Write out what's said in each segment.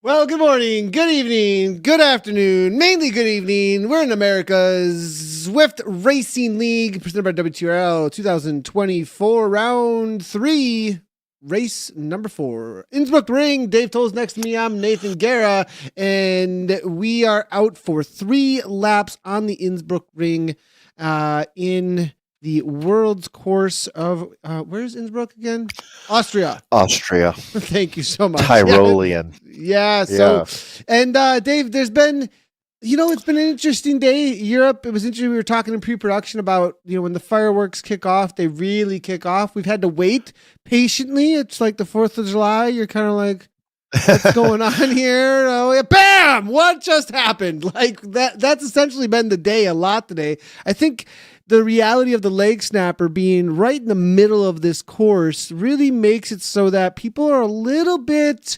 Well, good morning, good evening, good afternoon, mainly good evening. We're in America's Zwift Racing League, presented by WTRL 2024, round 3, race number 4. Innsbruck Ring, Dave Towle's next to me, I'm Nathan Guerra, and we are out for 3 laps on the Innsbruck Ring in the world's course of, where's Innsbruck again? Austria. Thank you so much. Tyrolean. Yeah. Yeah. And Dave, there's been, it's been an interesting day. Europe, it was interesting. We were talking in pre-production about, when the fireworks kick off, they really kick off. We've had to wait patiently. It's like the 4th of July. You're kind of like, what's going on here? Oh, yeah, bam! What just happened? Like that's essentially been the day a lot today. I think the reality of the leg snapper being right in the middle of this course really makes it so that people are a little bit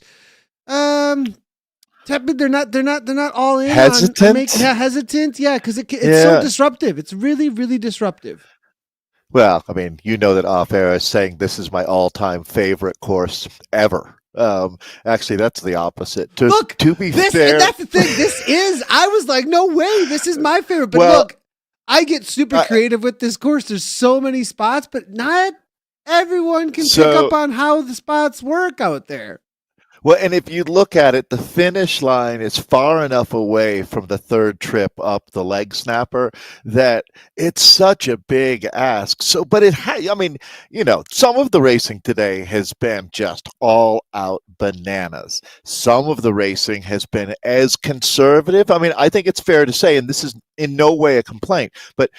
tepid. They're not all in hesitant. Hesitant. Yeah, because it's so disruptive. It's really, really disruptive. Well, I mean, that off air is saying this is my all-time favorite course ever. Actually, that's the opposite. To be fair, that's the thing. I was like, no way, this is my favorite. But look, I get super creative with this course. There's so many spots, but not everyone can pick up on how the spots work out there. Well, and if you look at it, the finish line is far enough away from the third trip up the leg snapper that it's such a big ask. So, but some of the racing today has been just all out bananas. Some of the racing has been as conservative. I mean, I think it's fair to say, and this is in no way a complaint, but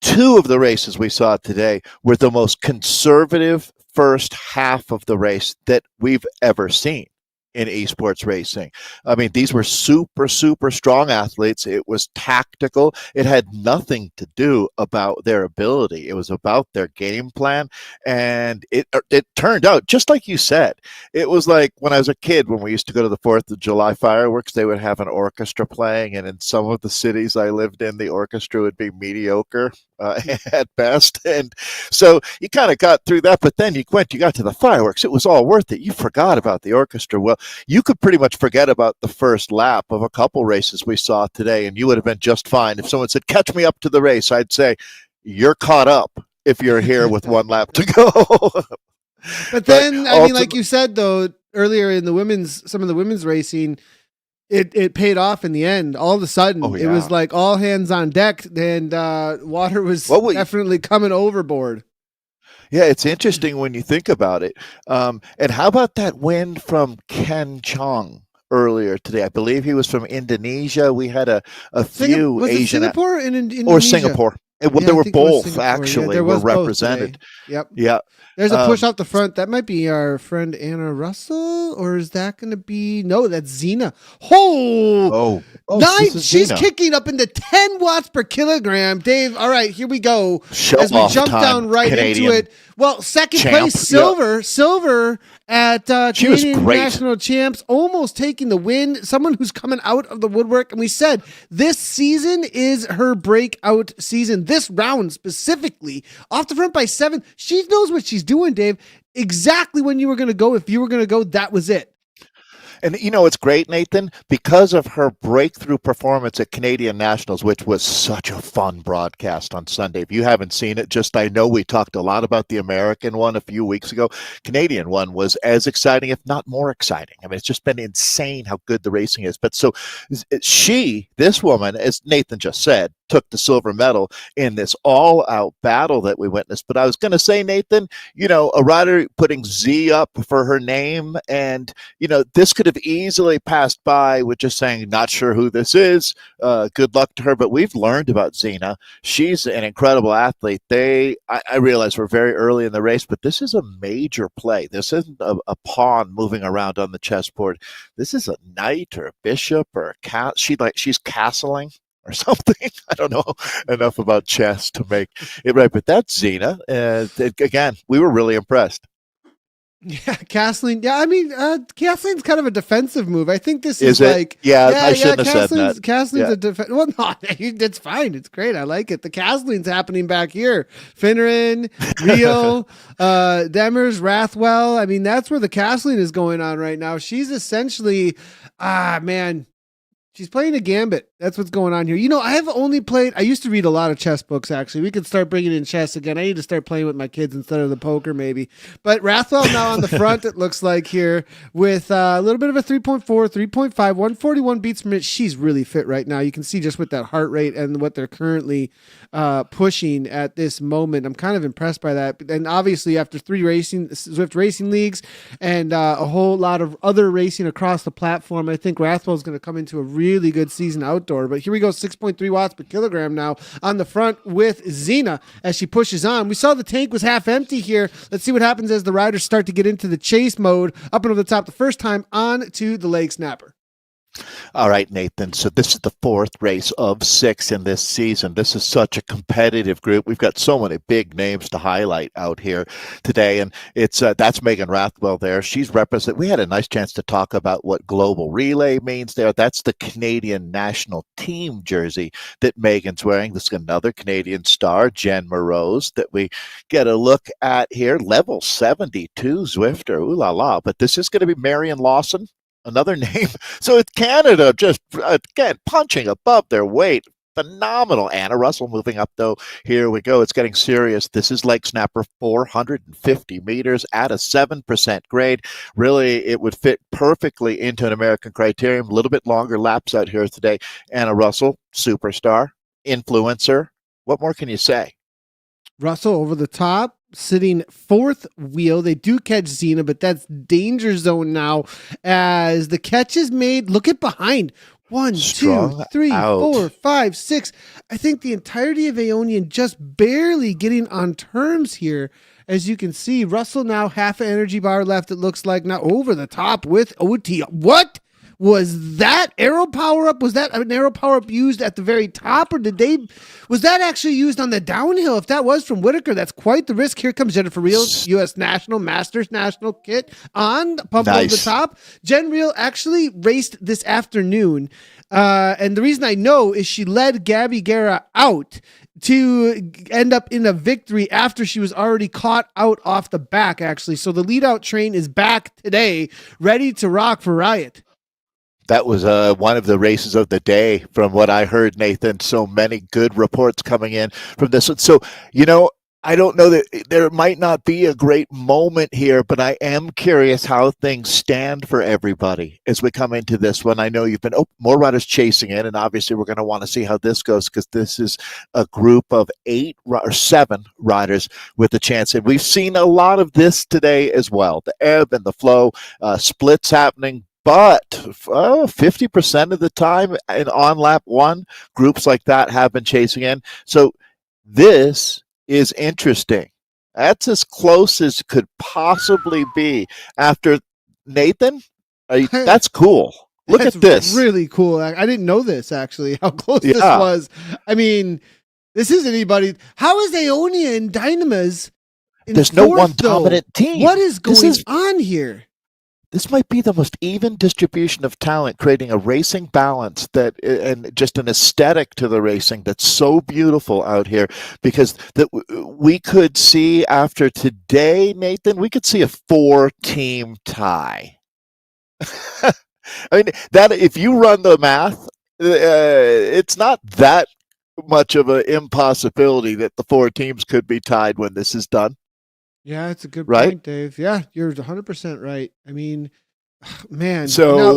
2 of the races we saw today were the most conservative first half of the race that we've ever seen in esports racing. I mean, these were super, super strong athletes. It was tactical. It had nothing to do about their ability. It was about their game plan. And it turned out, just like you said, it was like when I was a kid, when we used to go to the 4th of July fireworks, they would have an orchestra playing. And in some of the cities I lived in, the orchestra would be mediocre at best. And so you kind of got through that, but then you got to the fireworks. It was all worth it. You forgot about the orchestra. Well, you could pretty much forget about the first lap of a couple races we saw today, and you would have been just fine. If someone said, catch me up to the race, I'd say, you're caught up if you're here with 1 lap to go. But then, like you said, though, earlier in some of the women's racing, it paid off in the end. All of a sudden, It was like all hands on deck, and water was definitely coming overboard. Yeah, it's interesting when you think about it. And how about that win from Ken Chong earlier today? I believe he was from Indonesia. We had a few Asian... Singapore in Indonesia? Or Singapore. They were both actually were represented. Yep. Yeah. There's a push out the front. That might be our friend Anna Russell, or is that going to be? No, that's Zena. She's kicking up into 10 watts per kilogram. Dave, all right, here we go. As we jump down right Canadian into it. Well, second place, silver at Canadian National Champs, almost taking the win. Someone who's coming out of the woodwork. And we said this season is her breakout season. This round specifically, off the front by 7. She knows what she's doing, Dave. Exactly when you were going to go. If you were going to go, that was it. And it's great, Nathan, because of her breakthrough performance at Canadian Nationals, which was such a fun broadcast on Sunday. If you haven't seen it, I know we talked a lot about the American one a few weeks ago. Canadian one was as exciting, if not more exciting. I mean, it's just been insane how good the racing is. But so this woman, as Nathan just said, took the silver medal in this all-out battle that we witnessed. But I was going to say, Nathan, a rider putting Z up for her name, and, this could have easily passed by with just saying, not sure who this is. Good luck to her. But we've learned about Zena. She's an incredible athlete. I realize we're very early in the race, but this is a major play. This isn't a pawn moving around on the chessboard. This is a knight or a bishop or a cat. She's castling or something. I don't know enough about chess to make it right, but that's Zena. Again, we were really impressed. Yeah, Castling. Yeah, I mean, Castling's kind of a defensive move. I think this Is is it? like, Yeah, yeah, I yeah. shouldn't have said that. Castling's Yeah. a defense. Well, no, it's fine. It's great. I like it. The Castling's happening back here. Finneran, Rio, Demers, Rathwell. I mean, that's where the Castling is going on right now. She's essentially, man. She's playing a gambit. That's what's going on here. You know, I have only played. I used to read a lot of chess books. Actually, we could start bringing in chess again. I need to start playing with my kids instead of the poker, maybe. But Rathwell now on the front. It looks like here with a little bit of a 3.4, 3.5, 141 beats per minute. She's really fit right now. You can see just with that heart rate and what they're currently pushing at this moment. I'm kind of impressed by that. And obviously, after 3 Zwift racing leagues and a whole lot of other racing across the platform, I think Rathwell is going to come into a really good season outdoor. But here we go, 6.3 watts per kilogram now on the front with Xena as she pushes on. We saw the tank was half empty here. Let's see what happens as the riders start to get into the chase mode up and over the top the first time on to the leg snapper. All right, Nathan. So this is the 4th race of 6 in this season. This is such a competitive group. We've got so many big names to highlight out here today, and it's that's Megan Rathwell there. She's represent. We had a nice chance to talk about what global relay means there. That's the Canadian national team jersey that Megan's wearing. This is another Canadian star, Jen Morose, that we get a look at here. Level 72 Zwifter. Ooh la la! But this is going to be Marion Lawson. Another name. So it's Canada just, again, punching above their weight. Phenomenal. Anna Russell moving up, though. Here we go. It's getting serious. This is leg snapper, 450 meters at a 7% grade. Really, it would fit perfectly into an American criterium. A little bit longer laps out here today. Anna Russell, superstar, influencer. What more can you say? Russell over the top, sitting 4th wheel. They do catch Xena, but that's danger zone now as the catch is made. Look at behind. 1, Strong 2, 3, out. 4, 5, 6. I think the entirety of Aeonian just barely getting on terms here. As you can see, Russell now half an energy bar left. It looks like now over the top with OT. What? Was that arrow power up? Was that an arrow power up used at the very top, or was that actually used on the downhill? If that was from Whitaker, that's quite the risk. Here comes Jennifer Reel, U.S. National, Masters National kit on, pump over the top. Jen Reel actually raced this afternoon. And the reason I know is she led Gabby Guerra out to end up in a victory after she was already caught out off the back, actually. So the lead out train is back today, ready to rock for Riot. That was one of the races of the day from what I heard, Nathan. So many good reports coming in from this one. So, you know, I don't know that there might not be a great moment here, but I am curious how things stand for everybody as we come into this one. I know you've been more riders chasing it, and obviously we're going to want to see how this goes because this is a group of 8 or 7 riders with a chance. And we've seen a lot of this today as well. The ebb and the flow, splits happening. But 50% of the time on lap 1, groups like that have been chasing in. So this is interesting. That's as close as could possibly be after Nathan. That's cool. Look at this. Really cool. I didn't know this, actually, how close this was. I mean, this is anybody. How is Aeonia and Dynamas There's no one dominant team. What is going on here? This might be the most even distribution of talent, creating a racing balance that, and just an aesthetic to the racing that's so beautiful out here. Because that we could see after today, Nathan, we could see a 4-team tie. I mean, that if you run the math, it's not that much of an impossibility that the 4 teams could be tied when this is done. Yeah, it's a good point, Dave. Yeah, you're 100% right. I mean, man.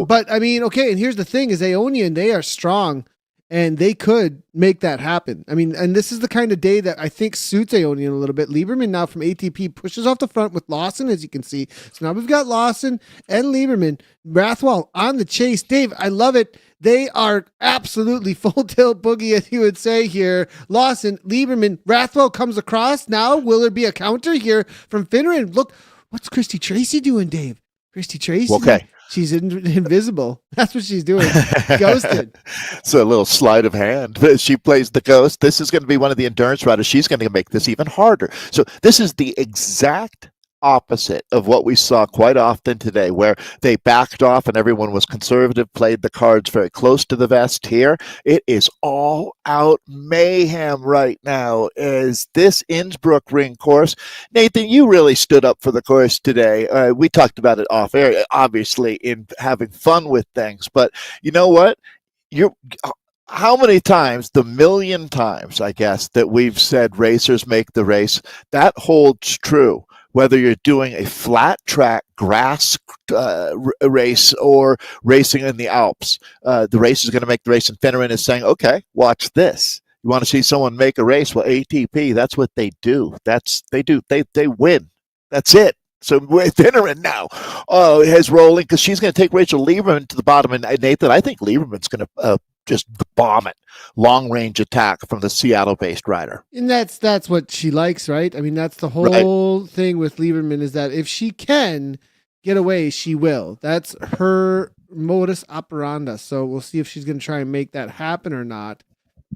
But I mean, okay, and here's the thing is Aeonian, they are strong and they could make that happen. I mean, and this is the kind of day that I think suits Aeonian a little bit. Lieberman now from ATP pushes off the front with Lawson, as you can see. So now we've got Lawson and Lieberman. Rathwell on the chase. Dave, I love it. They are absolutely full tilt boogie, as you would say here. Lawson, Lieberman, Rathwell comes across. Now, will there be a counter here from Finneran? Look, what's Christy Tracy doing, Dave? Christy Tracy? Okay. She's invisible. That's what she's doing. Ghosted. So a little sleight of hand. She plays the ghost. This is going to be one of the endurance riders. She's going to make this even harder. So this is the exact opposite of what we saw quite often today, where they backed off and everyone was conservative, played the cards very close to the vest. Here, it is all out mayhem right now as this Innsbruck ring course. Nathan, you really stood up for the course today. We talked about it off air, obviously, in having fun with things. But you know what? You're how many times, the million times, I guess, that we've said racers make the race, that holds true. Whether you're doing a flat track grass race or racing in the Alps, the race is going to make the race. And Finneran is saying, okay, watch this. You want to see someone make a race? Well, ATP, that's what they do. They win. That's it. So Finneran now is rolling because she's going to take Rachel Lieberman to the bottom. And Nathan, I think Lieberman's going to just bomb it. Long range attack from the Seattle-based rider. And that's what she likes, right? I mean, that's the whole thing with Lieberman is that if she can get away, she will. That's her modus operandi. So we'll see if she's going to try and make that happen or not.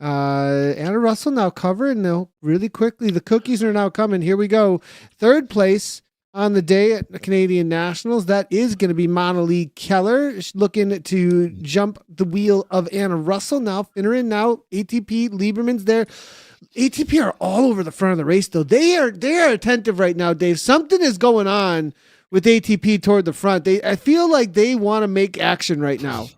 Anna Russell now covering really quickly. The cookies are now coming. Here we go. Third place on the day at the Canadian Nationals. That is going to be Mona-Lee Keller. She's looking to jump the wheel of Anna Russell. Now Finneran, now ATP, Lieberman's there. ATP are all over the front of the race, though. They are attentive right now, Dave. Something is going on with ATP toward the front. I feel like they want to make action right now.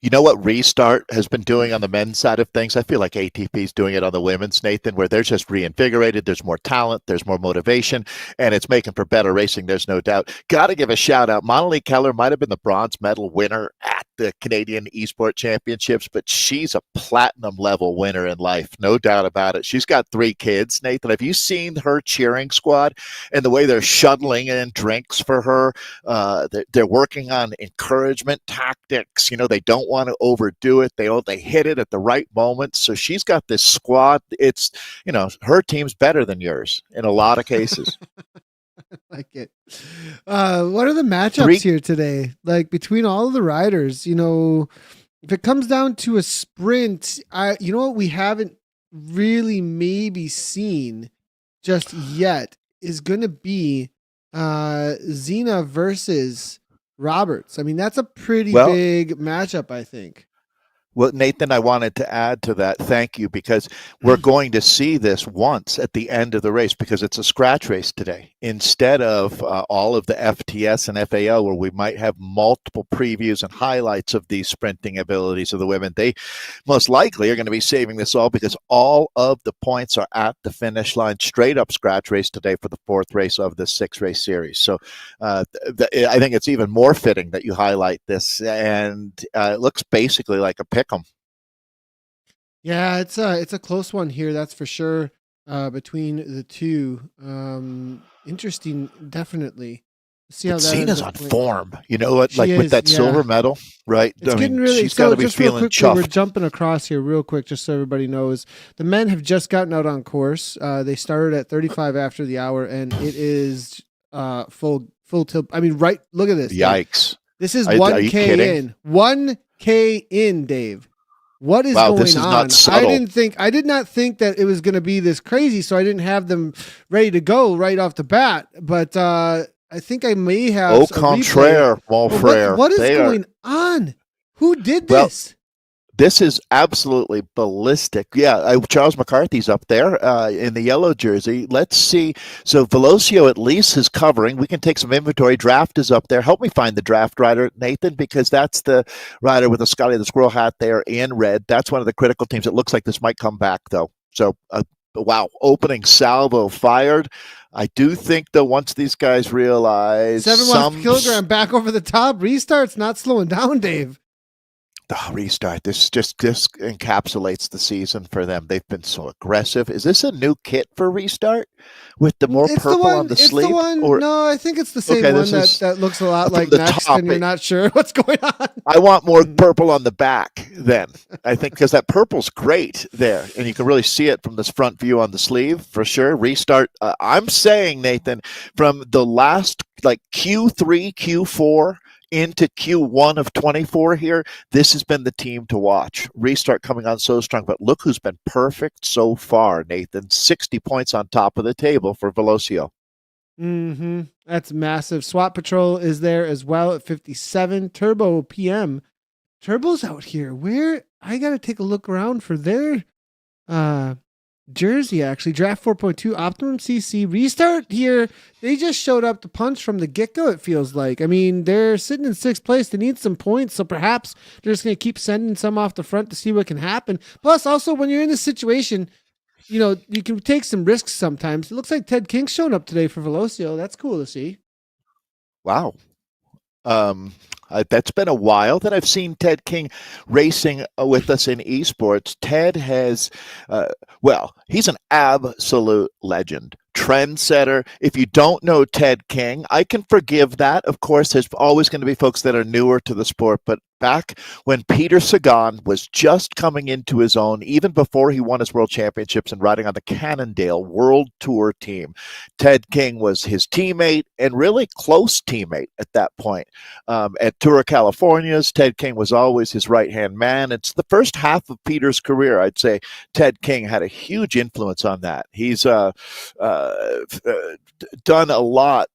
You know what Restart has been doing on the men's side of things? I feel like ATP is doing it on the women's, Nathan, where they're just reinvigorated. There's more talent. There's more motivation, and it's making for better racing. There's no doubt. Got to give a shout out. Mona-Lee Keller might have been the bronze medal winner at the Canadian Esports Championships, but she's a platinum level winner in life. No doubt about it. She's got 3 kids, Nathan. Have you seen her cheering squad and the way they're shuttling in drinks for her? They're working on encouragement tactics. You know, they don't want to overdo it. They hit it at the right moment. So she's got this squad. It's, her team's better than yours in a lot of cases. Like it. What are the matchups here today? Like between all of the riders, if it comes down to a sprint, what we haven't really maybe seen just yet is going to be Zina versus Roberts. I mean, that's a pretty big matchup, I think. Well, Nathan, I wanted to add to that. Thank you, because we're going to see this once at the end of the race because it's a scratch race today instead of all of the FTS and FAO where we might have multiple previews and highlights of these sprinting abilities of the women. They most likely are going to be saving this all because all of the points are at the finish line. Straight up scratch race today for the 4th race of this 6-race series. So I think it's even more fitting that you highlight this, and it looks basically like a pick 'em. Yeah, it's a close one here, that's for sure. Between the two, interesting, definitely. See how that Cena's on form. You know what? Like with that silver medal, right? It's getting really. She's got to be feeling chuffed. We're jumping across here real quick, just so everybody knows. The men have just gotten out on course. They started at 35 after the hour, and it is full tilt. I mean, right? Look at this. Yikes! Dave. This is 1K in. 1K in, Dave. What is going this is on? Not subtle. I did not think that it was going to be this crazy, so I didn't have them ready to go right off the bat. But I think I may have. Au contraire, mon frère. What is going on? Who did this? This is absolutely ballistic. Yeah, Charles McCarthy's up there in the yellow jersey. Let's see. So Velocio at least is covering. We can take some inventory. Draft is up there. Help me find the draft rider, Nathan, because that's the rider with the Scotty the Squirrel hat there in red. That's one of the critical teams. It looks like this might come back, though. So, wow, opening salvo fired. I do think, though, once these guys realize 7 kilogram back over the top, Restart's not slowing down, Dave. Restart. This encapsulates the season for them. They've been so aggressive. Is this a new kit for Restart with the more purple on the sleeve? No, I think it's the same one that looks a lot like Next, and you're not sure what's going on. I want more purple on the back then. I think because that purple's great there, and you can really see it from this front view on the sleeve for sure. Restart. I'm saying, Nathan, from the last Q3, Q4 into Q1 of 24 here, this has been the team to watch. Restart coming on so strong, but look who's been perfect so far, Nathan. 60 points on top of the table for Velocio. That's massive. SWAT Patrol is there as well at 57. Turbo PM. Turbo's out here. Where I gotta take a look around for their jersey actually. Draft 4.2, Optimum CC, Restart here. They just showed up to punch from the get-go, it feels like. I mean, they're sitting in 6th place. They need some points, so perhaps they're just gonna keep sending some off the front to see what can happen. Plus, also when you're in this situation, you can take some risks sometimes. It looks like Ted King's showing up today for Velocio. That's cool to see. Wow. That's been a while that I've seen Ted King racing with us in esports. Ted has, he's an absolute legend, trendsetter. If you don't know Ted King, I can forgive that. Of course, there's always going to be folks that are newer to the sport, but back when Peter Sagan was just coming into his own, even before he won his world championships and riding on the Cannondale World Tour team, Ted King was his teammate and really close teammate at that point. At Tour of California's, Ted King was always his right-hand man. It's the first half of Peter's career. I'd say Ted King had a huge influence on that. He's done a lot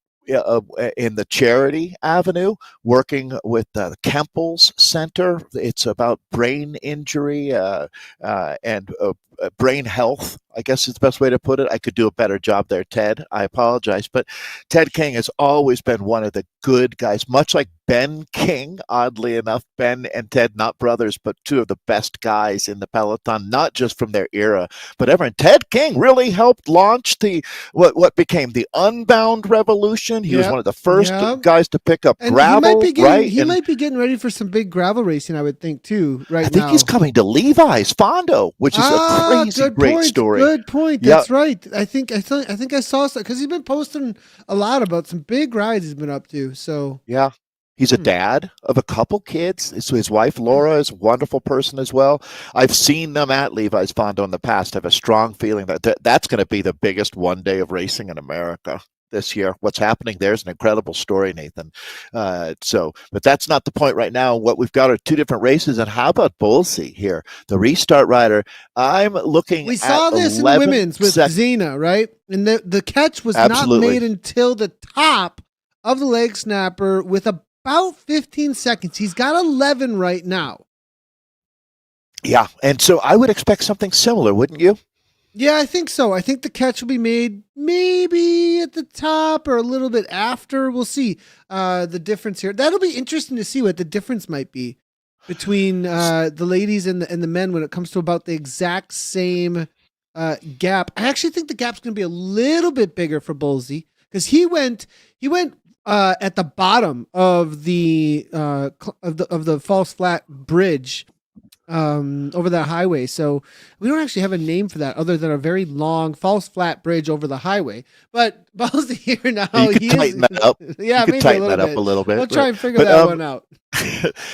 in the charity avenue, working with the Kempel's Center. It's about brain injury and brain health, I guess is the best way to put it. I could do a better job there, Ted. I apologize. But Ted King has always been one of the good guys, much like Ben King, oddly enough. Ben and Ted, not brothers, but two of the best guys in the peloton, not just from their era, but ever. And Ted King really helped launch what became the Unbound revolution. He was one of the first guys to pick up gravel, He might be getting ready for some big gravel racing, I would think, too, now. I think he's coming to Levi's Fondo, which is a crazy great story. Good point. That's right. I think I saw that because he's been posting a lot about some big rides he's been up to. So yeah. He's a dad of a couple kids. So his wife, Laura, is a wonderful person as well. I've seen them at Levi's Fondo in the past. I have a strong feeling that that's going to be the biggest one day of racing in America this year. What's happening there is an incredible story, Nathan. But that's not the point right now. What we've got are two different races. And how about Bolsey here, the restart rider? I'm looking. We saw this in the women's with Zena, right? And the catch was not made until the top of the leg snapper with about 15 seconds. He's got 11 right now. Yeah, and so I would expect something similar, wouldn't you? Yeah, I think so. I think the catch will be made maybe at the top or a little bit after. We'll see the difference here. That'll be interesting to see what the difference might be between the ladies and the men when it comes to about the exact same gap. I actually think the gap's going to be a little bit bigger for Bolsey because he went at the bottom of the false flat bridge over that highway. So we don't actually have a name for that other than a very long false flat bridge over the highway. But Ball's here now. You can tighten that up. Yeah, maybe tighten that up a little bit. We'll try and figure that one out.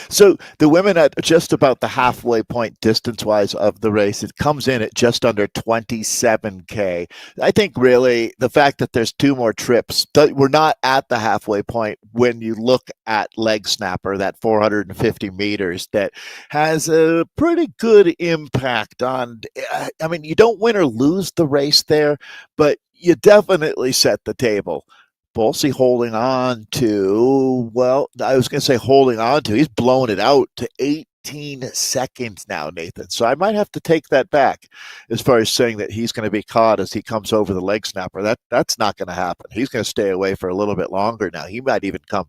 So the women at just about the halfway point distance-wise of the race, it comes in at just under 27K. I think really the fact that there's two more trips, we're not at the halfway point when you look at leg snapper, that 450 meters that has a pretty good impact on, I mean, you don't win or lose the race there, but you definitely set the table. Bolsey holding on to, he's blown it out to 18 seconds now, Nathan. So I might have to take that back as far as saying that he's going to be caught as he comes over the leg snapper. That's not going to happen. He's going to stay away for a little bit longer now. He might even come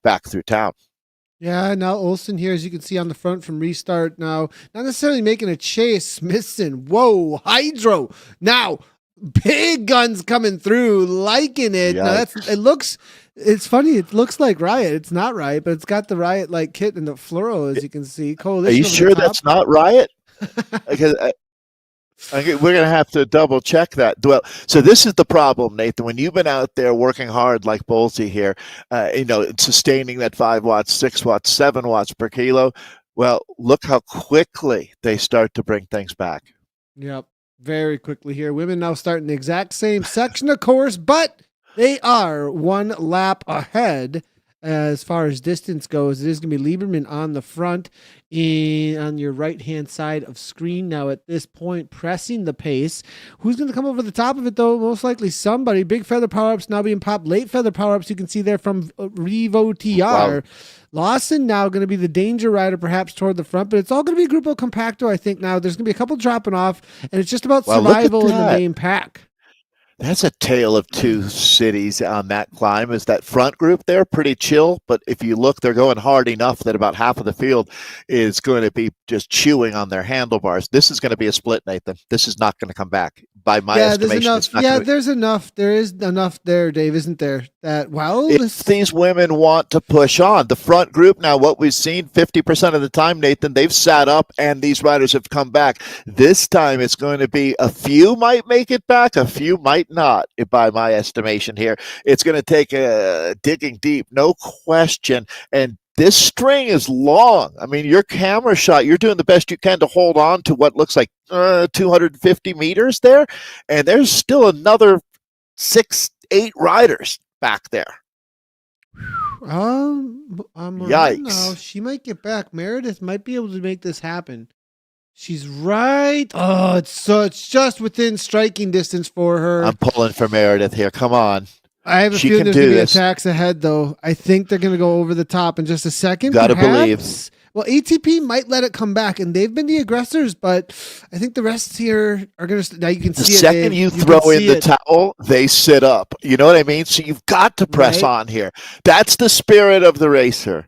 back through town. Yeah, now Olsen here, as you can see on the front from restart now, not necessarily making a chase. Smithson, whoa, Hydro. Now, big guns coming through, liking it. Now it's funny. It looks like Riot. It's not Riot, but it's got the Riot like kit and the fluoro, as you can see. Coalition. Are you sure that's not Riot? Because we're going to have to double check that. Well, so this is the problem, Nathan. When you've been out there working hard like Bolsey here, sustaining that 5 watts, 6 watts, 7 watts per kilo. Well, look how quickly they start to bring things back. Yep. Very quickly here. Women now starting the exact same section of course, but they are one lap ahead as far as distance goes. It is going to be Lieberman on the front on your right-hand side of screen. Now at this point, pressing the pace. Who's going to come over the top of it, though? Most likely somebody. Big feather power-ups now being popped. Late feather power-ups you can see there from Revo TR. Wow. Lawson now going to be the danger rider perhaps toward the front, but it's all going to be Grupo Compacto, I think, now. There's going to be a couple dropping off, and it's just about survival in the main pack. That's a tale of two cities on that climb. Is that front group there pretty chill? But if you look, they're going hard enough that about half of the field is going to be just chewing on their handlebars. This is going to be a split, Nathan. This is not going to come back. By my estimation, there's enough. There is enough there, Dave, isn't there? That if these women want to push on the front group now, what we've seen 50% of the time, Nathan, they've sat up and these riders have come back. This time, it's going to be a few might make it back, a few might not. By my estimation, here, it's going to take a digging deep, no question, and this string is long. I mean, your camera shot, you're doing the best you can to hold on to what looks like 250 meters there. And there's still another 6-8 riders back there. Yikes. No, she might get back. Meredith might be able to make this happen. She's right. Oh, it's just within striking distance for her. I'm pulling for Meredith here. Come on. I have a feeling there's going to be attacks ahead, though. I think they're going to go over the top in just a second. Gotta believe. Well, ATP might let it come back, and they've been the aggressors, but I think the rest here are going to. Now you can see it. The second you throw in the towel, they sit up. You know what I mean? So you've got to press on here. That's the spirit of the racer.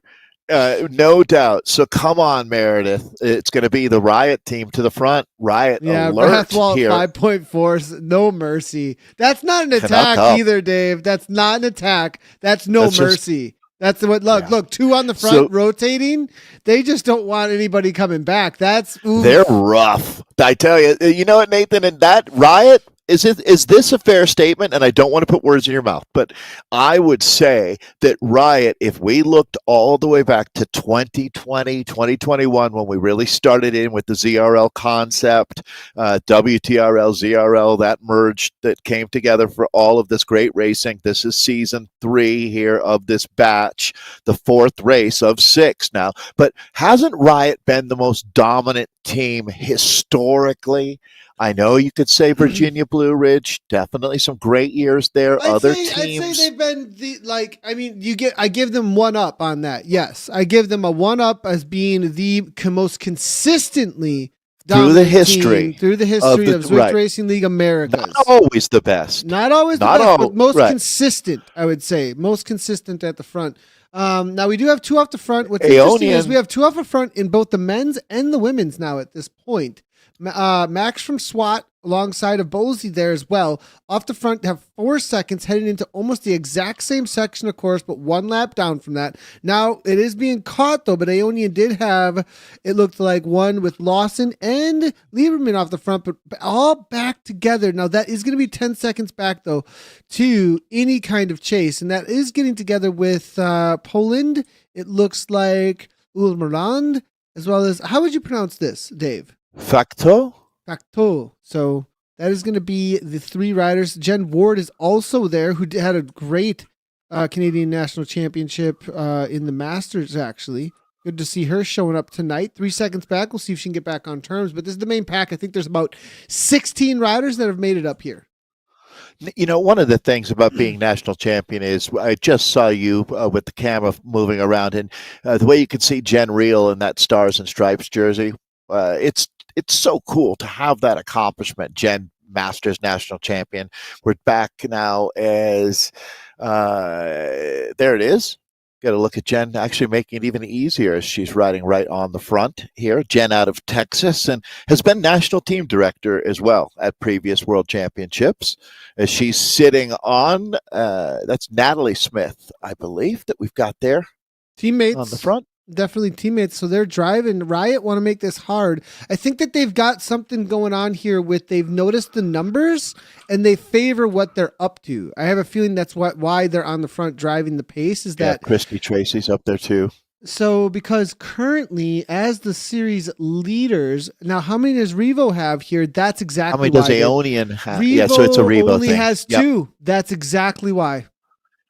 No doubt. So come on, Meredith. It's going to be the Riot team to the front. Riot alert here. 5.4. No mercy. That's not an attack either, Dave. That's not an attack. That's no mercy. That's what. Look. Two on the front rotating. They just don't want anybody coming back. They're rough. I tell you. You know what, Nathan? And that Riot. Is this a fair statement? And I don't want to put words in your mouth, but I would say that Riot, if we looked all the way back to 2020, 2021, when we really started in with the ZRL concept, WTRL, ZRL, that merged, that came together for all of this great racing. This is season 3 here of this batch, the 4th race of 6 now. But hasn't Riot been the most dominant team historically? I know you could say Virginia Blue Ridge, definitely some great years there. I'd say they've been I give them one up on that. Yes, I give them a one up as being the most consistently through the history of Zwift Racing League Americas. Not always the best. Not always the best, but most consistent, I would say. Most consistent at the front. Now we do have 2 off the front. What's interesting is we have 2 off the front in both the men's and the women's now at this point. Max from SWAT alongside of Bosey there as well. Off the front, have 4 seconds heading into almost the exact same section of course, but 1 lap down from that. Now it is being caught though, but Aeonian did have, it looked like, one with Lawson and Lieberman off the front, but all back together. Now that is going to be 10 seconds back though to any kind of chase, and that is getting together with Poland. It looks like Ulmerland, as well as, how would you pronounce this, Dave? Facto. So that is going to be the 3 riders. Jen Ward is also there, who had a great Canadian National Championship in the Masters, actually. Good to see her showing up tonight. 3 seconds back. We'll see if she can get back on terms. But this is the main pack. I think there's about 16 riders that have made it up here. You know, one of the things about being national champion is I just saw you with the camera moving around, and the way you could see Jen Reel in that Stars and Stripes jersey. It's so cool to have that accomplishment. Jen, Masters national champion. We're back now as there it is. Got to look at Jen actually making it even easier as she's riding right on the front here. Jen out of Texas and has been national team director as well at previous world championships. As she's sitting on, that's Natalie Smith, I believe, that we've got there. Teammates on the front. Definitely teammates. So they're driving. Riot want to make this hard. I think that they've got something going on here with, they've noticed the numbers and they favor what they're up to. I have a feeling that's why they're on the front driving the pace, is that Christy Tracy's up there too. So because currently as the series leaders, now how many does Revo have here? That's exactly why. How many does Aeonian have? Yeah, so it's a Revo only thing. Has 2. Yep. That's exactly why.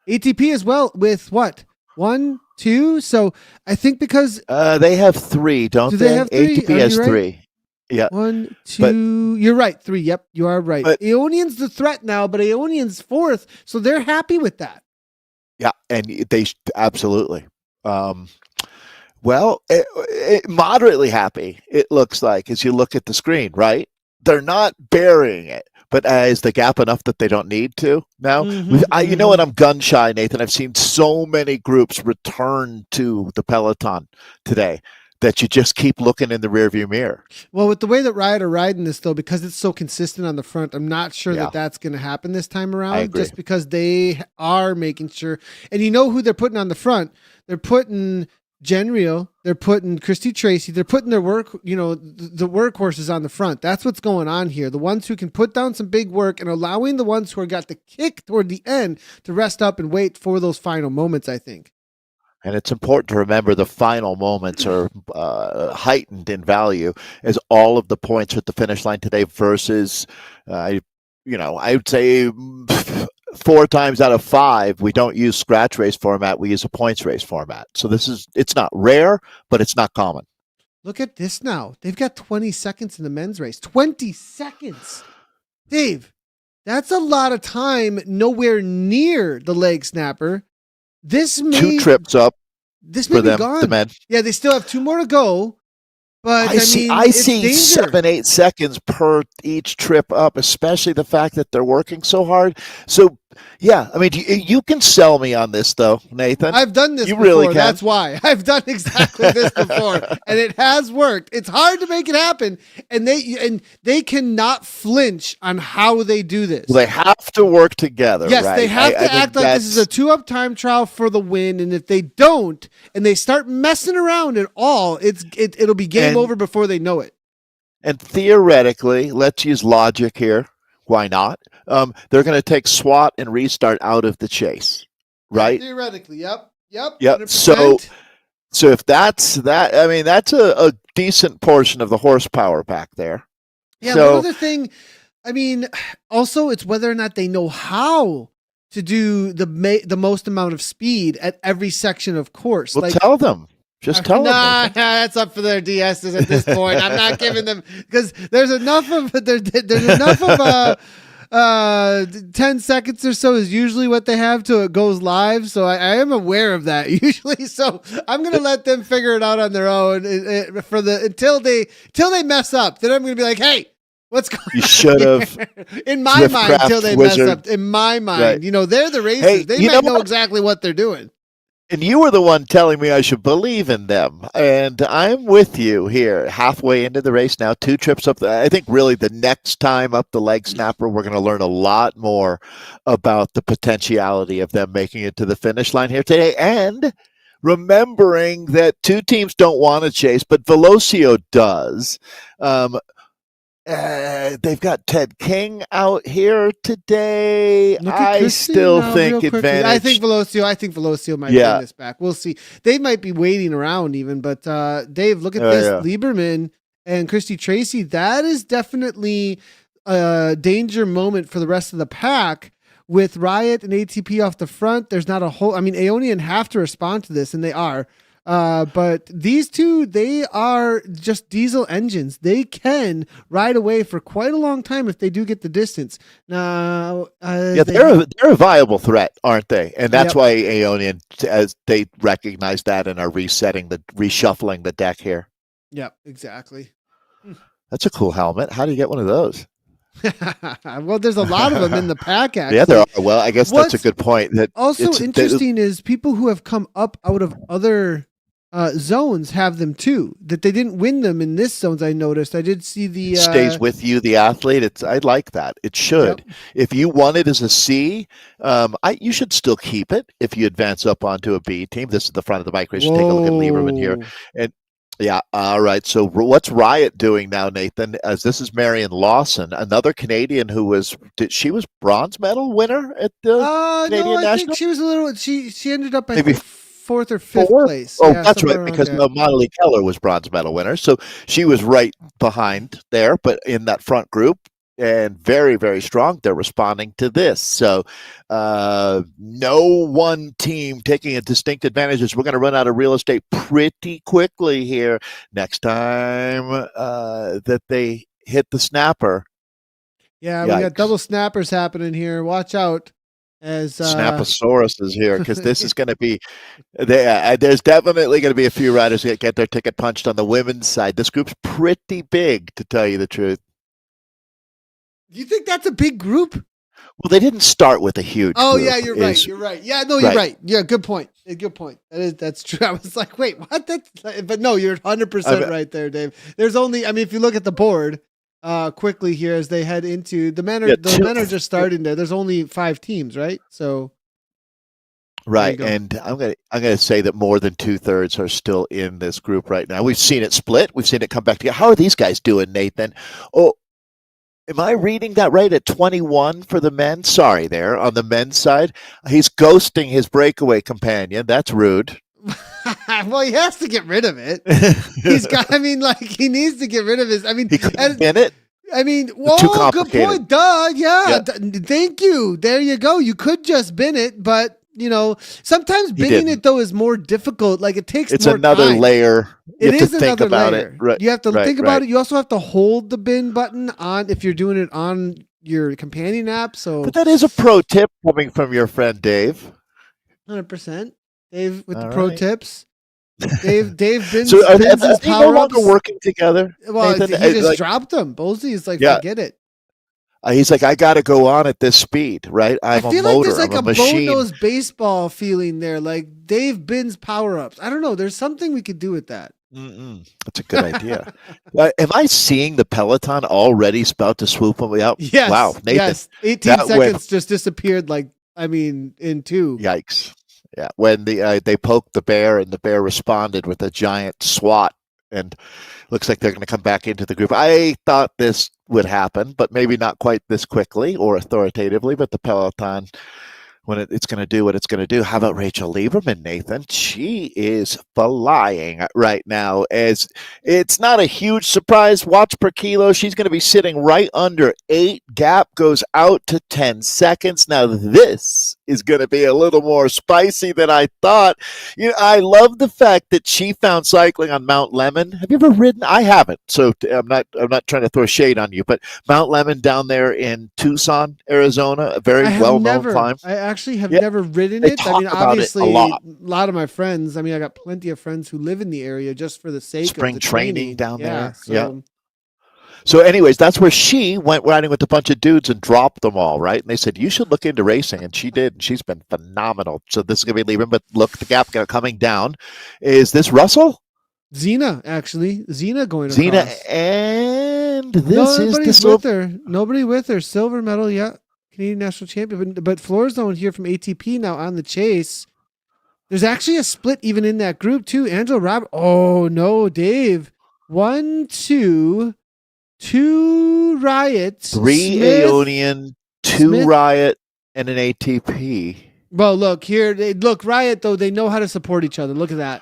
ATP as well with what? 1, 2. So I think because They have 3, don't do they? they have 3? ATP Are has you right? 3. Yeah, 1, but 2. You're right. 3. Yep, you are right. but Aeonian's the threat now, but Aeonian's fourth, so they're happy with that. yeah, and absolutely. Um, well, moderately happy. It looks like as you look at the screen, right? They're not burying it, but is the gap enough that they don't need to now? You know what? I'm gun shy, Nathan. I've seen so many groups return to the peloton today that you just keep looking in the rearview mirror. Well, with the way that Riot are riding this, though, because it's so consistent on the front, I'm not sure Yeah. that that's going to happen this time I around. agree. Just because they are making sure, and you know who they're putting on the front? They're putting Genrio, they're putting Christy Tracy, they're putting their work, the workhorses on the front. That's what's going on here. The ones who can put down some big work and allowing the ones who are got the kick toward the end to rest up and wait for those final moments, I think. And it's important to remember the final moments are heightened in value as all of the points at the finish line today versus, I would say 4 times out of 5, we don't use scratch race format. We use a points race format. So it's not rare, but it's not common. Look at this now. They've got 20 seconds in the men's race. 20 seconds. Dave, that's a lot of time nowhere near the leg snapper. This may 2 trips up this may for be them, gone. the men. Yeah, they still have 2 more to go. But I see it's danger. 7-8 seconds per each trip up, especially the fact that they're working so hard. So, yeah, I mean, you can sell me on this, though, Nathan. I've done this you before. Really can. That's why. I've done exactly this before, and it has worked. It's hard to make it happen, and they cannot flinch on how they do this. Well, they have to work together. Yes, right? they have to act like this is a 2-up time trial for the win, and if they don't, and they start messing around at all, it'll be game over before they know it. And theoretically, let's use logic here. Why not? They're going to take SWAT and restart out of the chase, right? Yeah, theoretically, yep. 100%. So if that's that, I mean, that's a decent portion of the horsepower back there. Yeah, one other thing, I mean, also it's whether or not they know how to do the most amount of speed at every section of course. Well, tell them. Just tell them. Nah, that's up for their DSs at this point. I'm not giving them because there's enough of 10 seconds or so is usually what they have till it goes live. So I am aware of that usually. So I'm gonna let them figure it out on their own until they mess up. Then I'm gonna be like, hey, what's going on? You should have. In my mind, until they mess up. In my mind, right. They're the racers. Hey, they might know exactly what they're doing. And you were the one telling me I should believe in them. And I'm with you here, halfway into the race now, 2 trips up. I think really the next time up the leg snapper, we're going to learn a lot more about the potentiality of them making it to the finish line here today. And remembering that 2 teams don't want to chase, but Velocio does. They've got Ted King out here today. I still think advantage. I think Velocio might bring this back. We'll see. They might be waiting around even, but Dave, look at this. Yeah. Lieberman and Christy Tracy. That is definitely a danger moment for the rest of the pack. With Riot and ATP off the front, there's not a whole. I mean, Aeonian have to respond to this, and they are. But these 2, they are just diesel engines. They can ride away for quite a long time if they do get the distance. Now, they're a viable threat, aren't they? And that's why Aeonian, as they recognize that and are reshuffling the deck here. Yep, exactly. That's a cool helmet. How do you get one of those? Well, there's a lot of them in the pack, actually. Yeah, there are. Well, I guess that's a good point. That also interesting is people who have come up out of other zones have them too. That they didn't win them in this zones. I noticed. I did see the stays with you, the athlete. I like that. It should. Yep. If you won it as a C, you should still keep it. If you advance up onto a B team, this is the front of the bike race. Take a look at Lieberman here, and yeah. All right. So what's Riot doing now, Nathan? As this is Marion Lawson, another Canadian who was bronze medal winner at the Canadian National. I think she was a little. She ended up maybe 4th or 5th place. Oh, yeah, that's right, because Molly Keller was bronze medal winner, so she was right behind there, but in that front group. and very, very strong. They're responding to this. So no one team taking a distinct advantage. We're going to run out of real estate pretty quickly here next time that they hit the snapper. Yeah, Yikes. we got double snappers happening here. Watch out. As Snaposaurus is here, because this is going to be there's definitely going to be a few riders that get their ticket punched on the women's side. This group's pretty big, to tell you the truth. Do you think that's a big group? Well, they didn't start with a huge group. Yeah, you're right. You're right. Yeah, no, you're right. Yeah, good point. Good point. That's true. I was like, wait, what? But no, you're 100% right there, Dave. There's only, I mean, if you look at the board quickly here as they head into the men are just starting there. There's only 5 teams, right? So right, and I'm gonna say that more than 2/3 are still in this group right now. We've seen it split. We've seen it come back together. How are these guys doing, Nathan? Oh, am I reading that right? At 21 for the men? Sorry, there on the men's side, he's ghosting his breakaway companion. That's rude. Well, he has to get rid of it. He's got. I mean, like he needs to get rid of his. I mean, he couldn't bin it. I mean, whoa, good point. Duh. Yeah. Thank you. There you go. You could just bin it, but you know, sometimes binning it though is more difficult. Like it takes. It's more another time. layer. It is another layer. Right. You have to think about it. You also have to hold the bin button on if you're doing it on your companion app. So, but that is a pro tip coming from your friend Dave. 100%. Dave with the pro tips. Dave bins, so are bins they no longer working together? Well, Nathan? he just dropped them. Bosey's like, forget it. He's like, I got to go on at this speed, right? I feel like there's like a bone-nosed baseball feeling there. Like Dave bins power-ups. I don't know. There's something we could do with that. That's a good idea. Am I seeing the Peloton already about to swoop me out? Yes. Wow, Nathan. Yes. 18 seconds just disappeared. Like, I mean, in 2. Yikes. Yeah, when they poked the bear and the bear responded with a giant swat, and looks like they're going to come back into the group. I thought this would happen, but maybe not quite this quickly or authoritatively. But the Peloton, when it's going to do what it's going to do. How about Rachel Lieberman, Nathan? She is flying right now. As it's not a huge surprise. Watts per kilo. She's going to be sitting right under 8. Gap goes out to 10 seconds. Now this is going to be a little more spicy than I thought. You know, I love the fact that she found cycling on Mount Lemmon. Have you ever ridden? I haven't, so I'm not trying to throw shade on you, but Mount Lemmon down there in Tucson, Arizona, a very well-known climb. I actually have never ridden it. I mean, obviously, a lot of my friends. I mean, I got plenty of friends who live in the area just for the sake spring of the training down there. So. So anyways, that's where she went riding with a bunch of dudes and dropped them all, right? And they said, you should look into racing. And she did. And she's been phenomenal. So this is going to be Lieberman. But look, the gap coming down. Is this Russell? Zena, actually. Zena going across. Zena, and this is the with her. Nobody with her. Silver medal, yeah. Canadian national champion. But Florzone here from ATP now on the chase. There's actually a split even in that group, too. Angela Roberts. Oh, no, Dave. 1, 2... 2 Riot, 3 Aeonian, 2 Riot, and an ATP. Well, look here. Look, Riot, though, they know how to support each other. Look at that.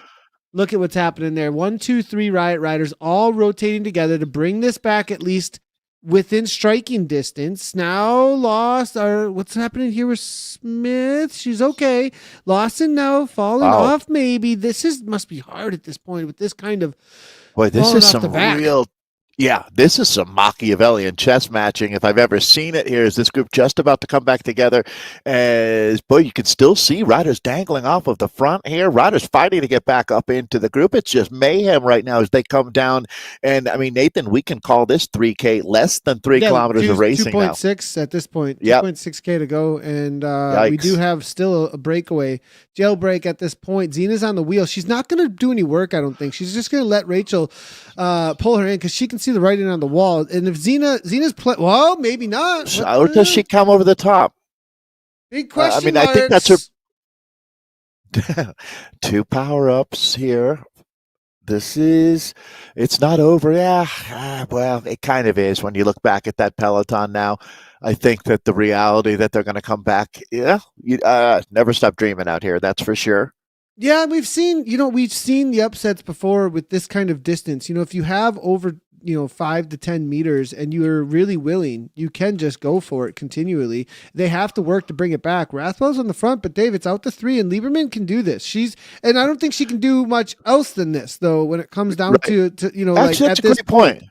Look at what's happening there. 1, 2, 3 Riot riders all rotating together to bring this back at least within striking distance. Now lost. What's happening here with Smith? She's okay. Lawson now falling off maybe. Must be hard at this point with this kind of boy, this is some real... Yeah, this is some Machiavellian chess matching if I've ever seen it. Here is this group just about to come back together. As boy, you can still see riders dangling off of the front here. Riders fighting to get back up into the group. It's just mayhem right now as they come down. And I mean, Nathan, we can call this 3K, less than 3 kilometers of racing 2.6 at this point. 2.6K to go. And we do have still a breakaway. Jailbreak at this point. Zena's on the wheel. She's not going to do any work, I don't think. She's just going to let Rachel pull her in because she can see the writing on the wall. And if Zena's well, maybe not. Or does she come over the top? Big question marks. I think that's her 2 power-ups here. It's not over. Yeah, well, it kind of is when you look back at that Peloton now. I think that the reality that they're going to come back, never stop dreaming out here. That's for sure. Yeah, we've seen the upsets before with this kind of distance. You know, if you have over 5 to 10 meters and you're really willing, you can just go for it continually. They have to work to bring it back. Rathwell's on the front, but Dave, it's out to 3 and Lieberman can do this. And I don't think she can do much else than this though, when it comes down to Actually, like that's at a this great point.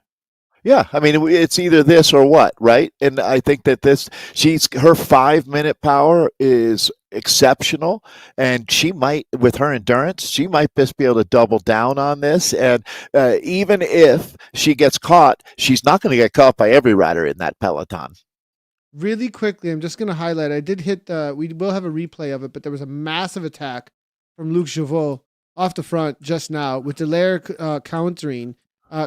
Yeah, I mean, it's either this or what, right? And I think that her 5-minute power is exceptional, and she might, with her endurance, she might just be able to double down on this. And even if she gets caught, she's not going to get caught by every rider in that peloton. Really quickly, I'm just going to highlight. I did hit we will have a replay of it, but there was a massive attack from Luc Javot off the front just now with Dallaire countering.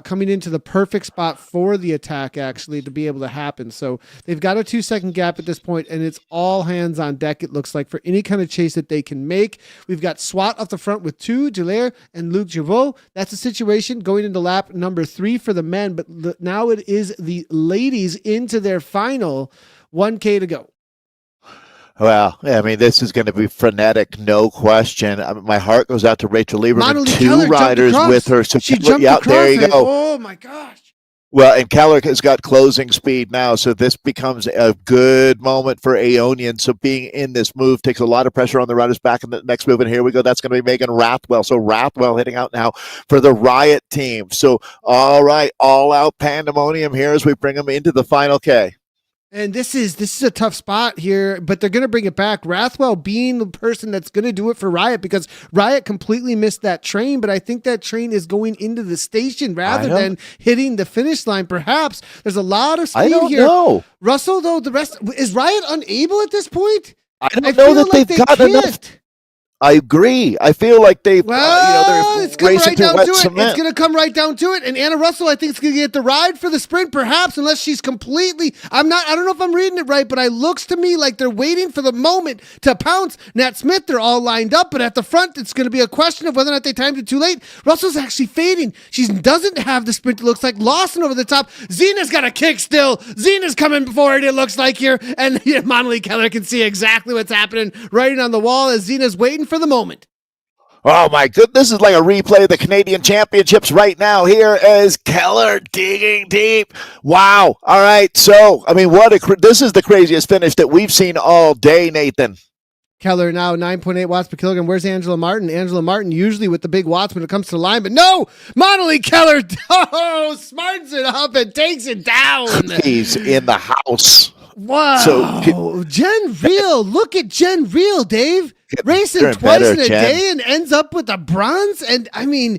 Coming into the perfect spot for the attack, actually, to be able to happen. So they've got a 2-second gap at this point, and it's all hands on deck, it looks like, for any kind of chase that they can make. We've got Swat off the front with 2, Dallaire and Luc Javot. That's a situation going into lap number 3 for the men, but now it is the ladies into their final 1K to go. Well, I mean, this is going to be frenetic, no question. I mean, my heart goes out to Rachel Lieberman, 2 riders with her. So she jumped across. There you go. Oh, my gosh. Well, and Keller has got closing speed now, so this becomes a good moment for Aeonian. So being in this move takes a lot of pressure on the riders back in the next move, and here we go. That's going to be Megan Rathwell. So Rathwell hitting out now for the Riot team. So, all right, all-out pandemonium here as we bring them into the final K. And this is a tough spot here, but they're going to bring it back. Rathwell being the person that's going to do it for Riot, because Riot completely missed that train, but I think that train is going into the station rather than hitting the finish line. Perhaps there's a lot of speed here. I don't know. Russell, though, is Riot unable at this point? I don't know that they've got enough. I agree. I feel like they're it's coming racing right down to it. cement. It's going to come right down to it. And Anna Russell, I think, is going to get the ride for the sprint, perhaps, unless she's completely. I don't know if I'm reading it right, but it looks to me like they're waiting for the moment to pounce. Nat Smith, they're all lined up, but at the front, it's going to be a question of whether or not they timed it too late. Russell's actually fading. She doesn't have the sprint. It looks like Lawson over the top. Zena's got a kick still. Zena's coming forward, it looks like here. And Monali Keller can see exactly what's happening writing on the wall as Zena's waiting for the moment. Oh my goodness, this is like a replay of the Canadian Championships right now. Here is Keller digging deep. Wow. All right. So, I mean, this is the craziest finish that we've seen all day, Nathan. Keller now 9.8 watts per kilogram. Where's Angela Martin? Angela Martin usually with the big watts when it comes to the line, but no, Monali Keller smarts it up and takes it down. He's in the house. Wow. So, Jen Reel. Look at Jen Reel, Dave. Racing twice in a day and ends up with a bronze. And I mean,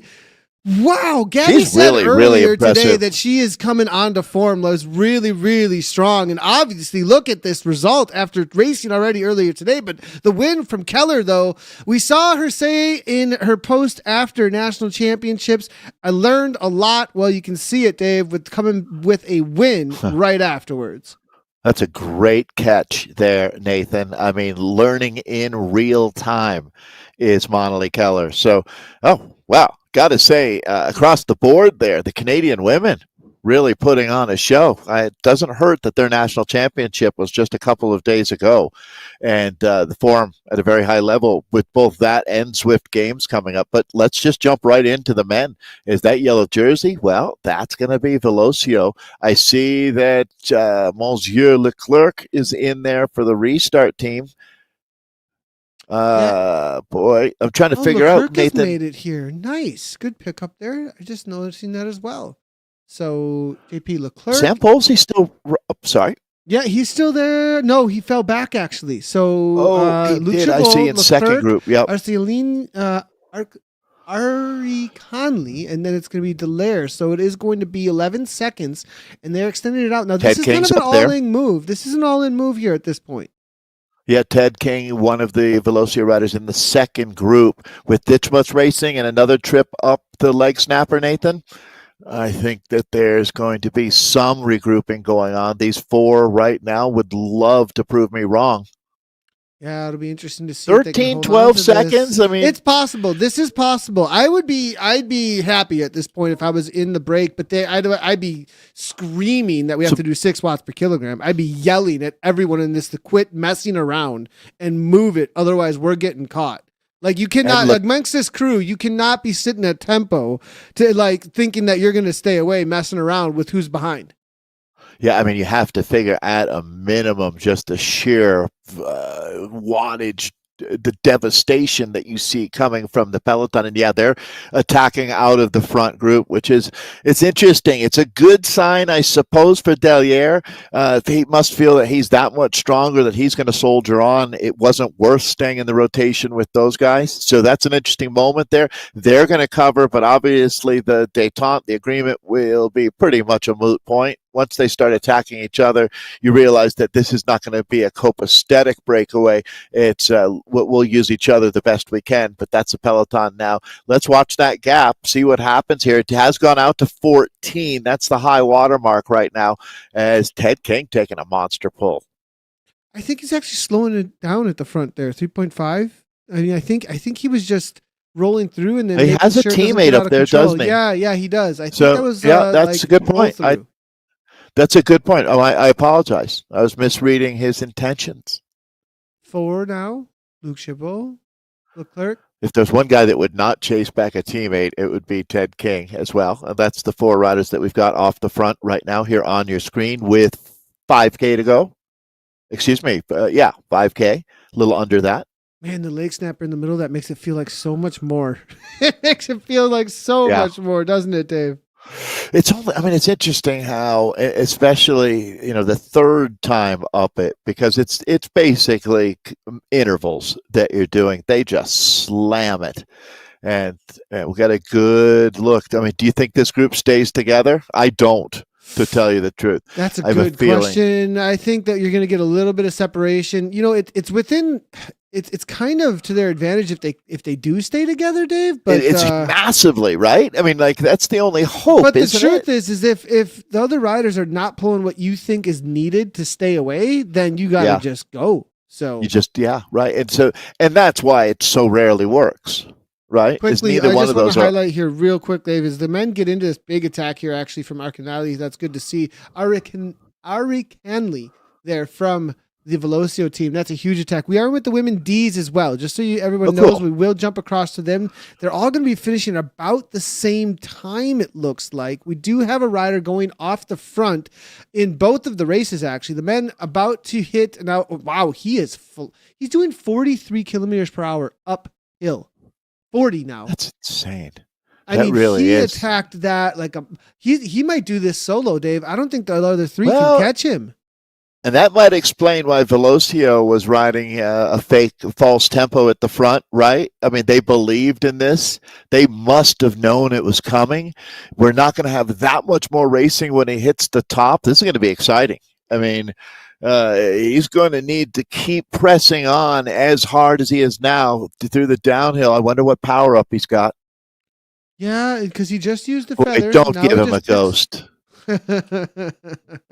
wow. Gabby said earlier today that she is coming onto form, was really, really strong. And obviously, look at this result after racing already earlier today. But the win from Keller, though, we saw her say in her post after national championships, I learned a lot. Well, you can see it, Dave, with coming with a win right afterwards. That's a great catch there, Nathan. I mean, learning in real time is Monali Keller. So, wow. Got to say, across the board there, the Canadian women really putting on a show. It doesn't hurt that their national championship was just a couple of days ago. And the form at a very high level with both that and Zwift games coming up. But let's just jump right into the men. Is that yellow jersey? Well, that's going to be Velocio. I see that Monsieur Leclerc is in there for the restart team. Boy, I'm trying to figure out, Nathan. Made it here. Nice. Good pickup there. I just noticing that as well. So, JP Leclerc. Sam Polsey still, sorry. Yeah, he's still there. No, he fell back actually. So, he did. I see in Leclerc, second group. Yep. Arceline, Ari Conley, and then it's going to be Dallaire. So it is going to be 11 seconds, and they're extending it out. Now, this is kind of an all-in move. This is an all-in move here at this point. Yeah, Ted King, one of the Velocio riders in the second group with Ditchmuth Racing and another trip up the leg snapper, Nathan. I think that there's going to be some regrouping going on. These 4 right now would love to prove me wrong. Yeah, it'll be interesting to see. 13, 12 seconds. I mean, it's possible. This is possible. I'd be happy at this point if I was in the break, but I'd be screaming that we have to do 6 watts per kilogram. I'd be yelling at everyone in this to quit messing around and move it. Otherwise, we're getting caught. Like you cannot, look, amongst this crew, you cannot be sitting at tempo to like thinking that you're going to stay away, messing around with who's behind. yeah, I mean, you have to figure at a minimum just the sheer wattage, the devastation that you see coming from the peloton. And yeah, they're attacking out of the front group, which is, it's interesting. It's a good sign, I suppose, for Delier. He must feel that he's that much stronger, that he's going to soldier on. It wasn't worth staying in the rotation with those guys. So that's an interesting moment there. They're going to cover, but obviously the detente, the agreement, will be pretty much a moot point. Once they start attacking each other, you realize that this is not going to be a copacetic breakaway. It's we'll use each other the best we can, but that's a peloton now. Let's watch that gap, see what happens here. It has gone out to 14. That's the high water mark right now, as Ted King taking a monster pull. I think he's actually slowing it down at the front there, 3.5. I mean, I think he was just rolling through, and then he has a teammate up there, doesn't he? Yeah, he does. I think so, that was that's like a good point. That's a good point. Oh, I apologize. I was misreading his intentions. 4 now, Luke Chabot, Leclerc. If there's one guy that would not chase back a teammate, it would be Ted King as well. And that's the 4 riders that we've got off the front right now here on your screen with 5K to go. Excuse me. 5K, a little under that. Man, the leg snapper in the middle, that makes it feel like so much more. It makes it feel like so much more, doesn't it, Dave? It's interesting how, especially, the third time up it, because it's basically intervals that you're doing. They just slam it. And we got a good look. I mean, do you think this group stays together? I don't, to tell you the truth. That's a good question. I think that you're going to get a little bit of separation. It's within. It's kind of to their advantage if they do stay together, Dave. But it's massively, right? I mean, like, that's the only hope. But the truth is if the other riders are not pulling what you think is needed to stay away, then you got to just go. So you just right. And that's why it so rarely works. Right. Quickly, I just want to highlight here real quick, Dave, is the men get into this big attack here actually from Arcanali. That's good to see. Ari Canley there from the Velocio team. That's a huge attack. We are with the women Ds as well. Just so everyone knows, cool. We will jump across to them. They're all going to be finishing about the same time, it looks like. We do have a rider going off the front in both of the races, actually. The men about to hit now. Wow, he is full. He's doing 43 kilometers per hour uphill. 40 now. That's insane. He attacked that like he might do this solo, Dave. I don't think the other 3 can catch him. And that might explain why Velocio was riding a fake false tempo at the front, right? I mean, they believed in this. They must have known it was coming. We're not going to have that much more racing when he hits the top. This is going to be exciting. I mean, he's going to need to keep pressing on as hard as he is now through the downhill. I wonder what power up he's got. Yeah, because he just used the feathers. Don't give him a ghost.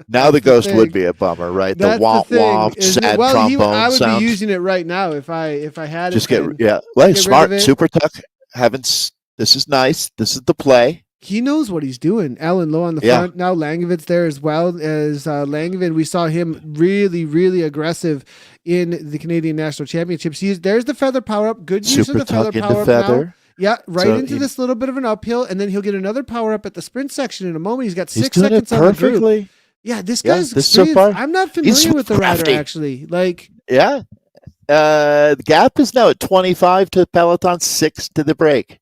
Now the ghost would be a bummer, right? That's the womp womp, sad trombone I would sound. Be using it right now if I had just it. Well, smart, super tuck. This is nice. This is the play. He knows what he's doing. Alan Lowe on the front. Now Langevit's there as well as Langevin. We saw him really, really aggressive in the Canadian National Championships. There's the feather power up. Good use of the feather power up now. Yeah, into this little bit of an uphill, and then he'll get another power up at the sprint section in a moment. He's got 6 seconds on the group. Yeah, this guy's experienced. So I'm not familiar with the rider, actually. The gap is now at 25 to Peloton, 6 to the break.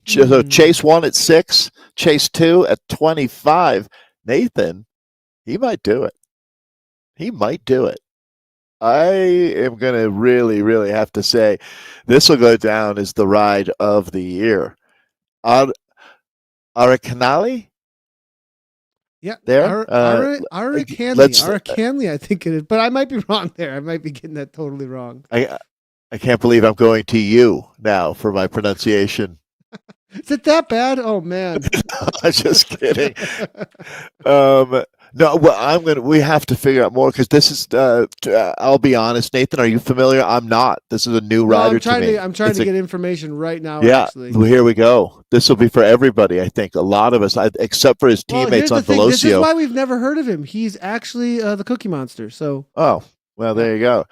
So Chase 1 at 6, Chase 2 at 25. Nathan, he might do it. I am going to really, really have to say this will go down as the ride of the year. Arakanali? Yeah. There? Arakanli, I think it is. But I might be wrong there. I might be getting that totally wrong. I can't believe I'm going to you now for my pronunciation. Is it that bad? Oh, man. I'm just kidding. No, well, we have to figure out more because this is, I'll be honest, Nathan, are you familiar? I'm not. This is a new rider to me. I'm trying to get information right now, actually. Well, here we go. This will be for everybody, I think. A lot of us, except for his teammates on Velocio. This is why we've never heard of him. He's actually the Cookie Monster, so. Oh, well, there you go.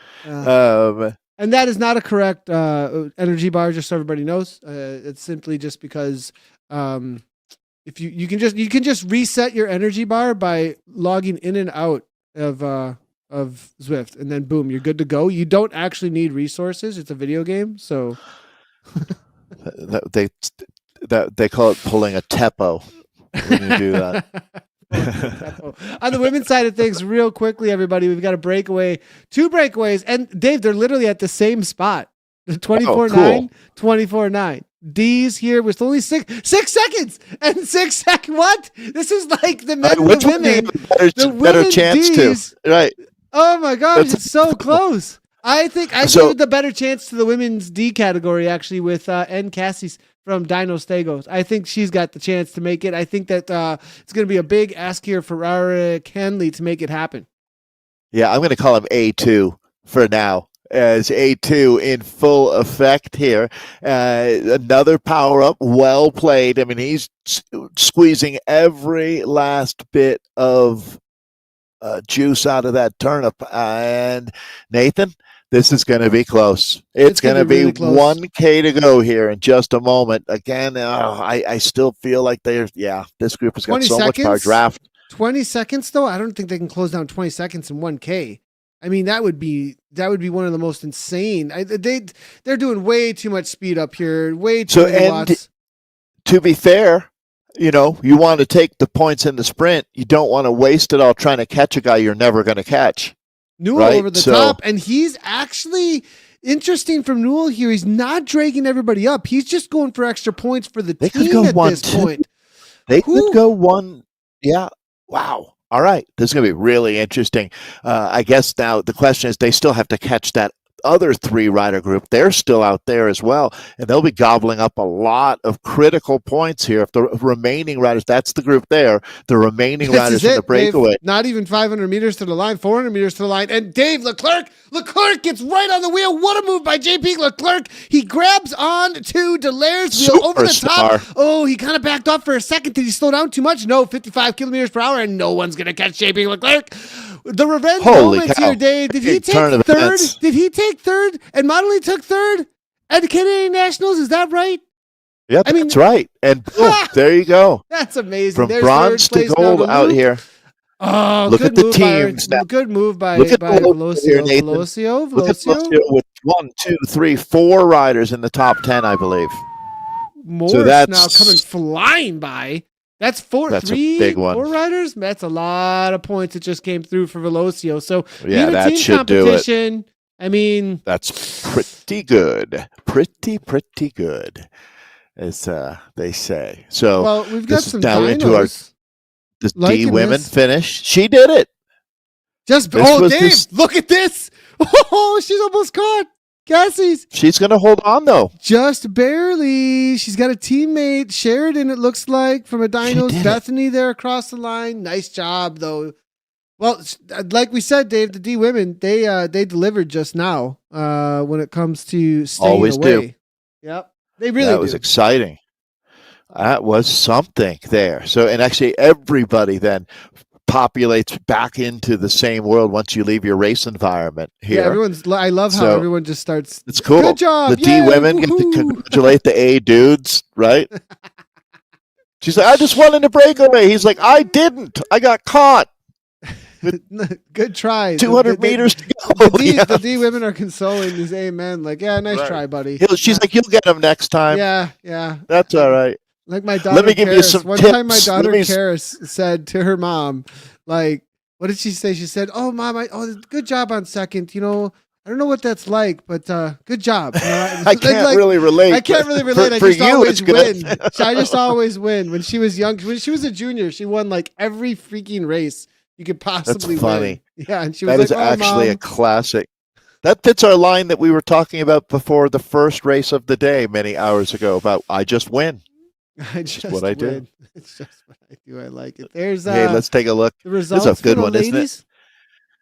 And that is not a correct energy bar, just so everybody knows. It's simply just because if you can just reset your energy bar by logging in and out of Zwift, and then boom, you're good to go. You don't actually need resources. It's a video game, so they call it pulling a tempo when you do that. On the women's side of things, real quickly, everybody, we've got a breakaway, 2 breakaways, and Dave, they're literally at the same spot. 24-9, 24-9. D's here with only 6 seconds and 6 seconds. What? This is like the men and the women. Better chance D's, to. Right. Oh my gosh, it's so close. I think I give it the better chance to the women's D category, actually, with N. Cassie's from Dino Stegos. I think she's got the chance to make it. I think that it's going to be a big ask here for Rara Canley to make it happen. Yeah, I'm going to call him A2 for now, as A2 in full effect here. Another power-up, well played. I mean, he's squeezing every last bit of juice out of that turnip. And Nathan, this is going to be close. It's going to be really 1K to go here in just a moment. Again, I still feel like this group has got so much power. Draft 20 seconds though. I don't think they can close down 20 seconds in 1K. I mean, that would be one of the most insane. They're doing way too much speed up here. Way too many watts. To be fair, you want to take the points in the sprint. You don't want to waste it all trying to catch a guy you're never going to catch. Newell over the top, and he's actually interesting from Newell here. He's not dragging everybody up. He's just going for extra points for the team at this point. They could go one. Yeah. Wow. All right. This is going to be really interesting. I guess now the question is they still have to catch that other 3-rider group. They're still out there as well, and they'll be gobbling up a lot of critical points here. If the remaining riders, that's the group there, the remaining riders in the breakaway. Dave, not even 500 meters to the line, 400 meters to the line, and Dave Leclerc gets right on the wheel. What a move by JP Leclerc. He grabs on to Delaire's wheel over the top. Oh, he kind of backed off for a second. Did he slow down too much? No, 55 kilometers per hour, and no one's going to catch JP Leclerc. The revenge moments here, Dave. Did he take third? Did he take third? And Montley took third at the Canadian Nationals. Is that right? Yeah, that's right. And boom, there you go. That's amazing. From bronze to gold out here. Oh, look at the teams. Good move by Velocio. Velocio with 1, 2, 3, 4 riders in the top 10, I believe. Morse now coming flying by. That's a big one. 4 riders. That's a lot of points that just came through for Velocio. So yeah, that team should competition. Do it. I mean, that's pretty good. Pretty good, as they say. So well, we've got some down dinos. Into our D women finish. She did it. Dave, look at this. Oh, she's almost caught. Cassie's. She's going to hold on, though. Just barely. She's got a teammate, Sheridan, it looks like, from a Dinos. Bethany there across the line. Nice job, though. Well, like we said, Dave, the D women, they delivered just now when it comes to staying Always away. Do. Yep. They really That was exciting. That was something there. So, and actually everybody then populates back into the same world once you leave your race environment here. Yeah, I love how everyone just starts. It's cool. Good job. The D women get to congratulate the A dudes, right? She's like, I just won in the breakaway. He's like, I didn't. I got caught. Good try. 200 meters to go. The D women are consoling these A men. Like, yeah, nice try, buddy. She's like, you'll get them next time. Yeah. That's all right. Like my daughter. Let me give you some One tips. time, my daughter Karis said to her mom, like, what did she say? She said, "Oh, mom, good job on second. I don't know what that's like, but good job." I can't really relate. I can't really relate. I just always win. I just always win. When she was young, when she was a junior, she won like every freaking race you could possibly That's funny. win. Yeah, and she was that is actually a classic. That fits our line that we were talking about before the first race of the day many hours ago about I just win. It's just what I do. It's just what I do. I like it. There's hey, let's take a look. The results this is a good one, ladies. Isn't it?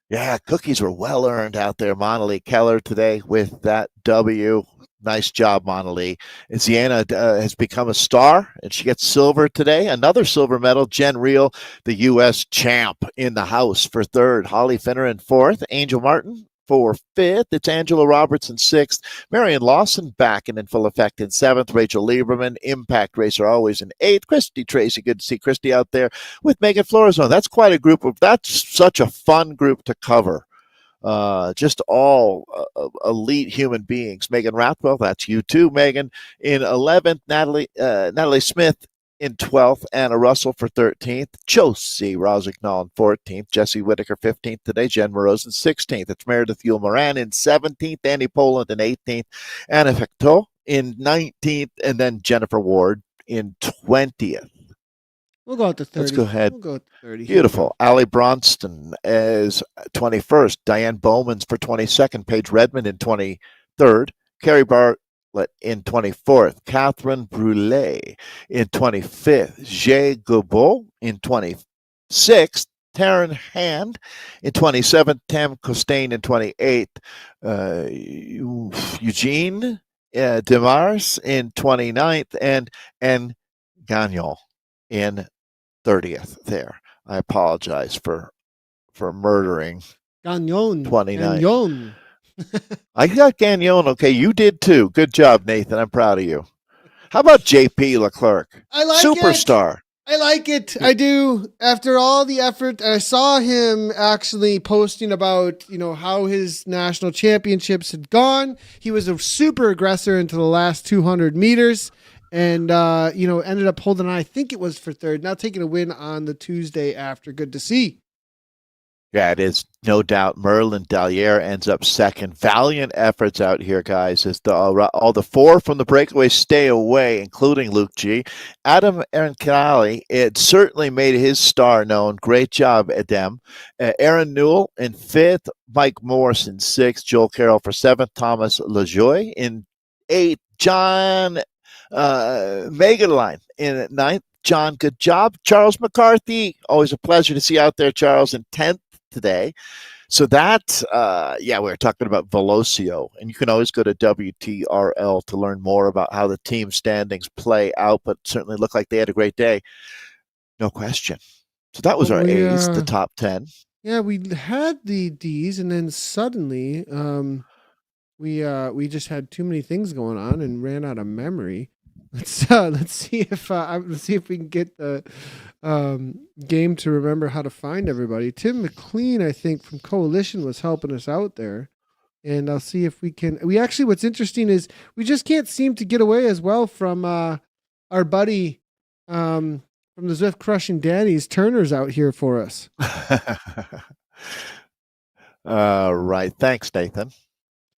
Yeah, cookies were well earned out there. Monali Keller today with that W. Nice job, Monali. And Sienna has become a star, and she gets silver today. Another silver medal. Jen Reel, the U.S. champ, in the house for third. Holly Finner in fourth. Angel Martin for 5th. It's Angela Roberts in 6th. Marion Lawson back and in full effect in 7th. Rachel Lieberman, Impact Racer, always in 8th. Christy Tracy, good to see Christy out there with Megan Florazone. That's quite a group that's such a fun group to cover. Just all elite human beings. Megan Rathwell, that's you too, Megan. In 11th, Natalie Smith in 12th, Anna Russell for 13th, Josie Rosignol in 14th, Jesse Whitaker 15th today, Jen Moroz in 16th. It's Meredith Yule Moran in 17th, Annie Poland in 18th, Anna Fecteau in 19th, and then Jennifer Ward in 20th. We'll go out to 30. Let's go ahead. We'll go to 30. Beautiful. Allie Bronston is 21st, Diane Bowman's for 22nd, Paige Redmond in 23rd, Carrie Bartlett in 24th, Catherine Brulé in 25th, Jay Gobot in 26th, Taryn Hand in 27th, Tam Costain in 28th, Eugene Demars in 29th, and Gagnon in 30th there. I apologize for murdering Gagnon. 29. Gagnon. I got Gagnon. Okay, you did too. Good job, Nathan. I'm proud of you. How about JP Leclerc? I like Superstar. I like it. I do. After all the effort, I saw him actually posting about, how his national championships had gone. He was a super aggressor into the last 200 meters and, ended up holding on. I think it was for 3rd. Now taking a win on the Tuesday after. Good to see. Yeah, it is no doubt. Merlin Dalliere ends up 2nd. Valiant efforts out here, guys. As all the 4 from the breakaways stay away, including Luke G. Adam Aaron-Canali, it certainly made his star known. Great job, Adam. Aaron Newell in 5th. Mike Morris in 6th. Joel Carroll for 7th. Thomas LaJoie in 8th. John Megaline in 9th. John, good job. Charles McCarthy, always a pleasure to see you out there, Charles, in 10th. Today. So that, we were talking about Velocio, and you can always go to WTRL to learn more about how the team standings play out, but certainly look like they had a great day. No question. So that was our A's, the top 10. Yeah, we had the D's, and then suddenly we just had too many things going on and ran out of memory. Let's see if we can get the game to remember how to find everybody. Tim McLean, I think, from Coalition was helping us out there, and I'll see if we can. What's interesting is we just can't seem to get away as well from our buddy from the Zwift Crushing Danny's. Turner's out here for us. Right. Thanks, Nathan.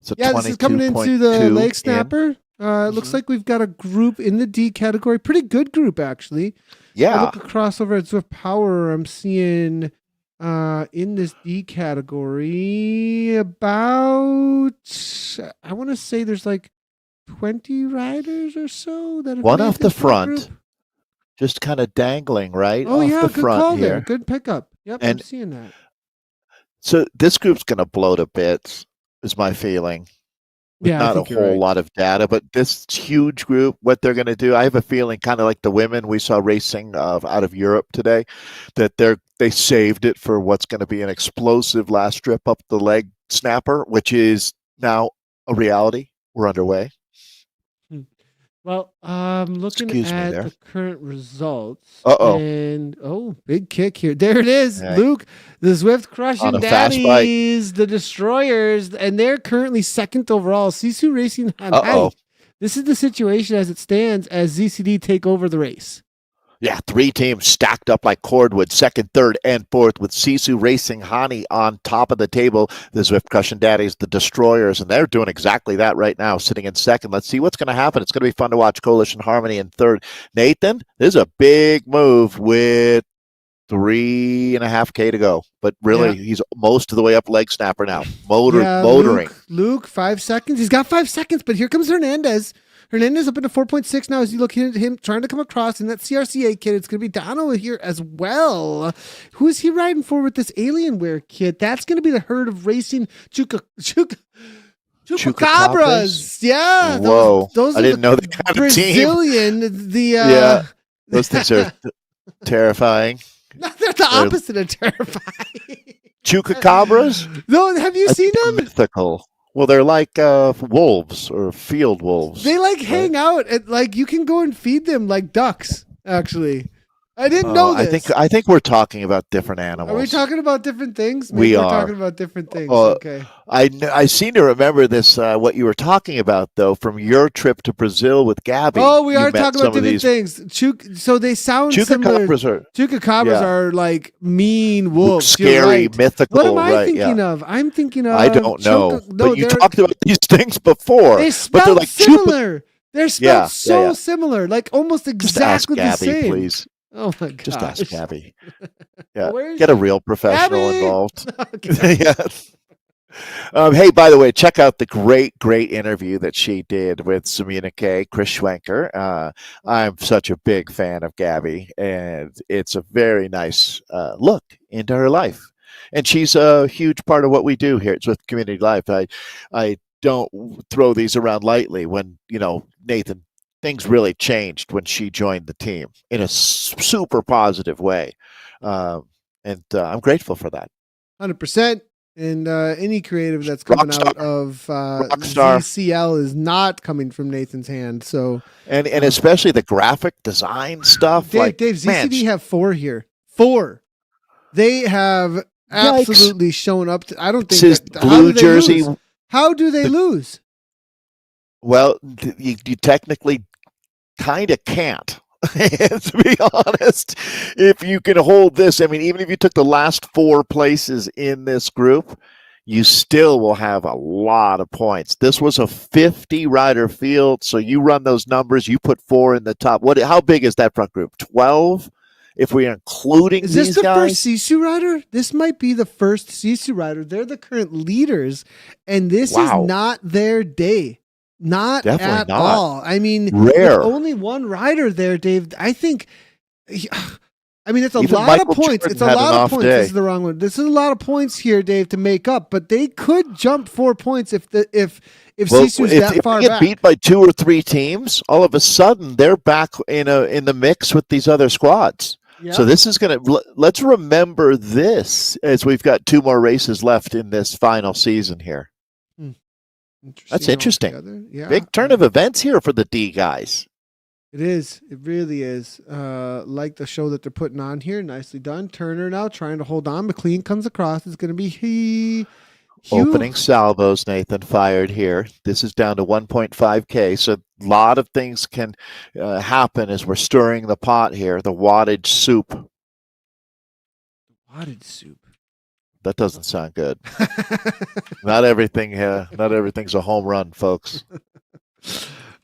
So this is coming into the Leg Snapper. It looks like we've got a group in the D category. Pretty good group, actually. Yeah. I look across over at Zwift Power. I'm seeing in this D category about, I want to say there's like 20 riders or so that have one made off the this front, group. just kind of dangling right Oh, off yeah, the good front call here. there. Good pickup. Yep, I'm seeing that. So this group's going to blow to bits, is my feeling. Yeah, not a whole lot of data, but this huge group, what they're going to do, I have a feeling kind of like the women we saw racing out of Europe today, that they saved it for what's going to be an explosive last trip up the leg snapper, which is now a reality. We're underway. Well, I'm looking at the current results. Uh-oh. And, big kick here. There it is. Hey. Luke, the Zwift Crushing Daddies, the Destroyers, and they're currently 2nd overall. Sisu Racing Hanhai. This is the situation as it stands as ZCD take over the race. Yeah, 3 teams stacked up like cordwood, 2nd, 3rd, and 4th, with Sisu Racing Hani on top of the table. The Zwift Crushing Daddies, the Destroyers, and they're doing exactly that right now, sitting in 2nd. Let's see what's going to happen. It's going to be fun to watch. Coalition Harmony in 3rd. Nathan, this is a big move with 3.5K to go, but really he's most of the way up leg snapper now. Motoring. Luke, 5 seconds. He's got 5 seconds, but here comes Hernandez. Hernandez up into 4.6 now as you look at him trying to come across in that CRCA kit. It's going to be Dono here as well. Who is he riding for with this Alienware kit? That's going to be the Herd of Racing Chupacabras. Yeah. Whoa. Those I didn't know they had Brazilian, a team. Those things are terrifying. No, they're the opposite of terrifying. Chupacabras? No, have you I seen think they're them? mythical. Well, they're like wolves or field wolves. They like hang out at like you can go and feed them like ducks. Actually, I didn't Oh, know this. I think we're talking about different animals. Are we talking about different things? We Maybe we're are. talking about different things. Okay. I seem to remember this. What you were talking about, though, from your trip to Brazil with Gabby. Oh, we You are met talking some about of different things. So they sound similar. Chupacabras are Chupacabras are like mean wolves. scary, You're right. mythical. What am I right, thinking of? I'm thinking of. I don't know. No, but you talked about these things before. They but they're spelled like similar. They're spelled so yeah. similar, like almost Just ask exactly the Gabby, same. please. Oh my god! Just ask Gabby. Yeah, Where's get a real professional Gabby? involved. Okay. yeah. Hey, by the way, check out the great interview that she did with Samina K, Chris Schwenker. I'm such a big fan of Gabby, and it's a very nice look into her life. And she's a huge part of what we do here at Zwift Community Life. I don't throw these around lightly. When Nathan, things really changed when she joined the team in a super positive way, and I'm grateful for that. 100%. And any creative that's coming out of ZCL is not coming from Nathan's hand. So and especially the graphic design stuff. Dave, ZCD have 4 here. 4. They have absolutely shown up. I don't think his blue jersey. Lose? How do they lose? Well, you technically kind of can't. To be honest, if you can hold this, I mean, even if you took the last 4 places in this group, you still will have a lot of points. This was a 50 rider field, so you run those numbers, you put 4 in the top. How big is that front group? 12? If we're including these guys? Is this the guys? first Sisu rider? This might be the first Sisu rider. They're the current leaders, and this is not their day. Not Definitely at not. all. I mean, rare. Only one rider there, Dave. I think. I mean, it's a Even lot Michael of points. Jordan It's a had lot an of off points. day. This is the wrong one. This is a lot of points here, Dave, to make up. But they could jump 4 points if Sisu's that far if they get back. beat by 2 or 3 teams, all of a sudden they're back in the mix with these other squads. Yeah. So this is going to, let's remember this as we've got 2 more races left in this final season here. That's interesting. Yeah. Big turn of events here for the D guys. It is. It really is. Like the show that they're putting on here. Nicely done. Turner now trying to hold on. McLean comes across. It's going to be opening salvos, Nathan, fired here. This is down to 1.5K. So a lot of things can happen as we're stirring the pot here. The wattage soup. Wattage soup. That doesn't sound good. Not everything's a home run, folks.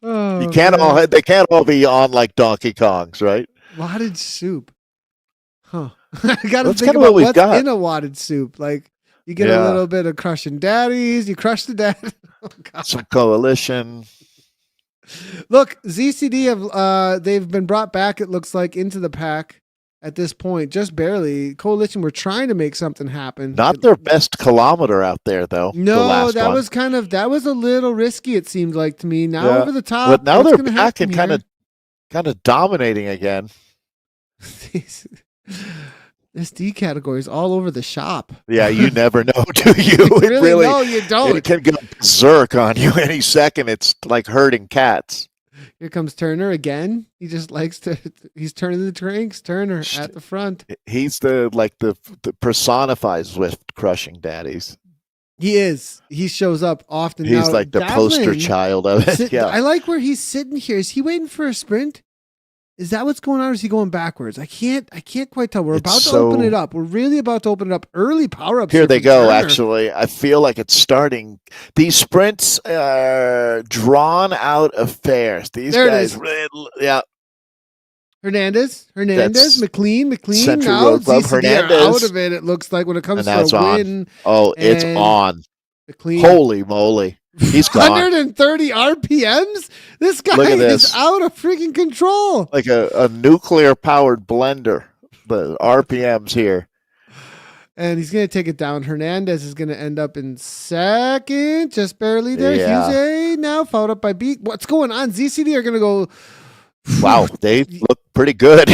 Oh, they can't all be on like Donkey Kongs, right? Wattage soup. Huh. I gotta That's think kinda about what we've what's got. in a wattage soup. Like you get a little bit of crushing daddies, you crush the dad. Oh, God. Some coalition. Look, ZCD have they've been brought back, it looks like, into the pack at this point, just barely. Coalition were trying to make something happen. Not their best kilometer out there, though. No, that was a little risky. It seemed like to me. Now over the top. But now they're back and kind of dominating again. This D category is all over the shop. Yeah, you never know, do you? No, you don't. It can go berserk on you any second. It's like herding cats. Here comes Turner again. He just likes to. He's turning the drinks. Turner at the front. He's the personifies Zwift crushing daddies. He is. He shows up often. He's now, like the poster child of it. I like where he's sitting here. Is he waiting for a sprint? Is that what's going on, or is he going backwards? I can't quite tell. We're about to open it up. We're really about to open it up. Early power-ups. Here they go, actually. I feel like it's starting. These sprints are drawn out affairs. These guys, yeah. Hernandez, McLean, Century now Road Club. Hernandez out of it. It looks like when it comes to a win. Oh, it's on. McLean. Holy moly. He's gone. 130 RPMs? This guy is out of freaking control. Like a nuclear-powered blender. The RPMs here. And he's going to take it down. Hernandez is going to end up in second. Just barely there. Yeah. Hughes now followed up by Beat. What's going on? ZCD are going to go... Wow, they look pretty good.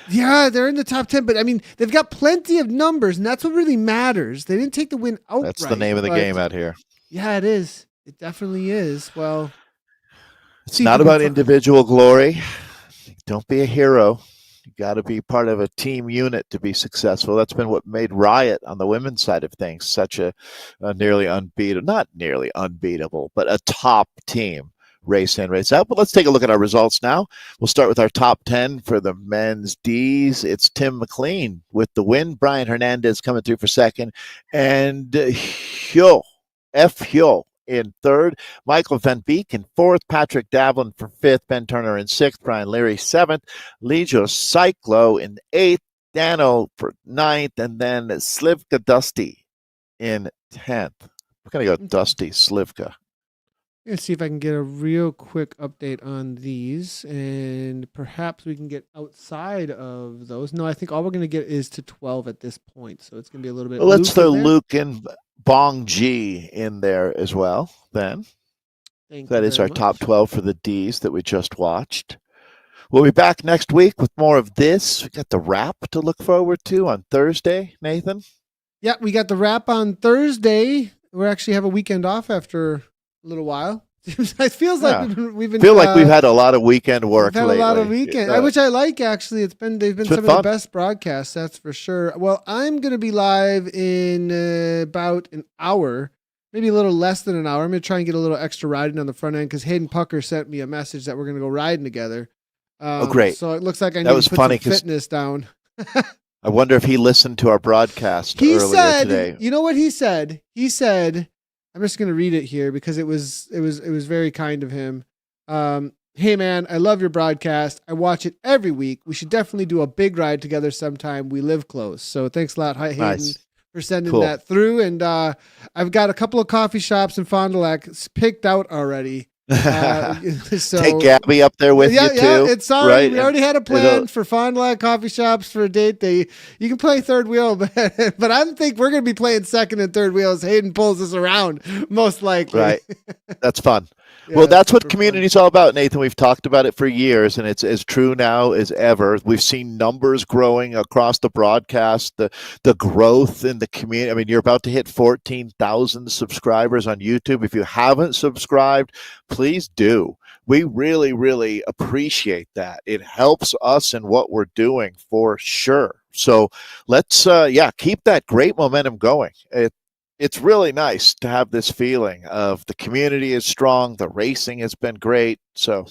Yeah, they're in the top 10, but I mean, they've got plenty of numbers, and that's what really matters. They didn't take the win outright. That's the name of the game out here. Yeah, it is. It definitely is. Well, it's not about individual glory. Don't be a hero. You got to be part of a team unit to be successful. That's been what made Riot on the women's side of things such a nearly unbeatable, not nearly unbeatable, but a top team race in, race out. But let's take a look at our results now. We'll start with our top 10 for the men's Ds. It's Tim McLean with the win. Brian Hernandez coming through for second. And Hyo in third. Michael Van Beek in fourth. Patrick Davlin for fifth. Ben Turner in sixth. Brian Leary seventh. Lijo Cyclo in eighth. Dano for ninth. And then Slivka Dusty in 10th. We're going to go Dusty Slivka. Let's see if I can get a real quick update on these, and perhaps we can get outside of those. No, I think all we're going to get is to 12 at this point, so it's going to be a little bit. Well, let's throw Luke and Bong G in there as well, then. That is our top 12 for the Ds that we just watched. We'll be back next week with more of this. We got the wrap to look forward to on Thursday, Nathan. Yeah, we got the wrap on Thursday. We actually have a weekend off after a little while. It feels like we've been like we've had a lot of weekend work lately. A lot of weekend, which I like actually. They've been some of the best broadcasts, that's for sure. Well, I'm going to be live in about an hour, maybe a little less than an hour. I'm going to try and get a little extra riding on the front end because Hayden Pucker sent me a message that we're going to go riding together. Great! So it looks like I need to put some fitness down. I wonder if he listened to our broadcast earlier today. You know what he said? He said, I'm just going to read it here because it was very kind of him. Hey man, I love your broadcast. I watch it every week. We should definitely do a big ride together sometime. We live close. So thanks a lot, Hayden, for sending that through. And I've got a couple of coffee shops in Fond du Lac picked out already. So take Gabby up there with you too. Yeah, it's all right. We already had a plan for Fond du Lac coffee shops for a date. You can play third wheel, but I think we're going to be playing second and third wheel as Hayden pulls us around, most likely. Right. That's fun. Well, that's what community is all about, Nathan. We've talked about it for years, and it's as true now as ever. We've seen numbers growing across the broadcast, the growth in the community. I mean, you're about to hit 14,000 subscribers on YouTube. If you haven't subscribed, please do. We really, really appreciate that. It helps us in what we're doing for sure. So let's, keep that great momentum going. It's really nice to have this feeling of the community is strong. The racing has been great. So,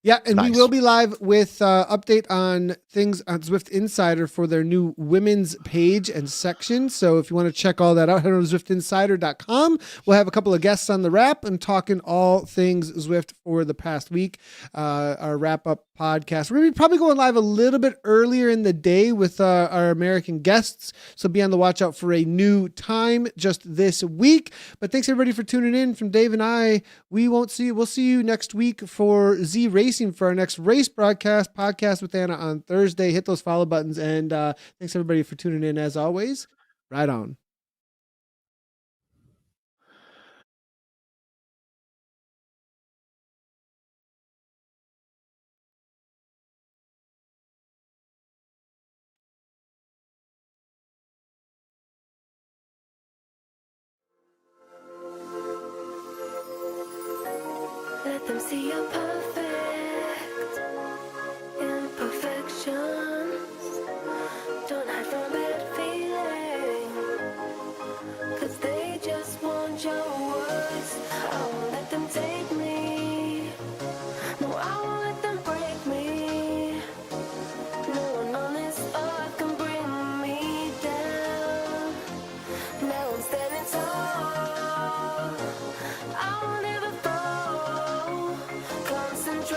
yeah, and we will be live with update on things on Zwift Insider for their new women's page and section. So if you want to check all that out, head on to ZwiftInsider.com. We'll have a couple of guests on the wrap and talking all things Zwift for the past week. Our wrap-up podcast. We're going to be probably going live a little bit earlier in the day with our American guests. So be on the watch out for a new time just this week. But thanks everybody for tuning in. From Dave and I, we'll see you next week for Z Racing for our next race podcast with Anna on Thursday. Hit those follow buttons. And thanks everybody for tuning in as always. Right on. Let them see your perfect imperfections. Don't hide from bad feeling, 'cause they just want your words. I won't let them take me. No, I won't let them break me. No one on this earth can bring me down. Now I'm standing tall. I won't ever fall. Concentrate.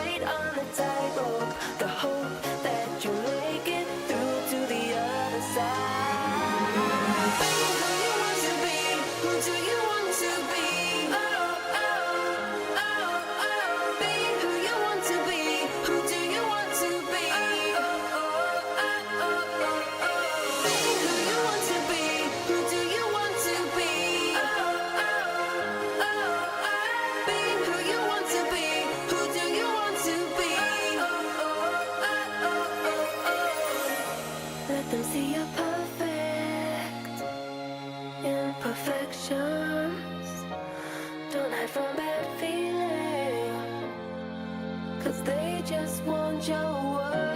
imperfections. Don't hide from bad feeling, 'cause they just want your words.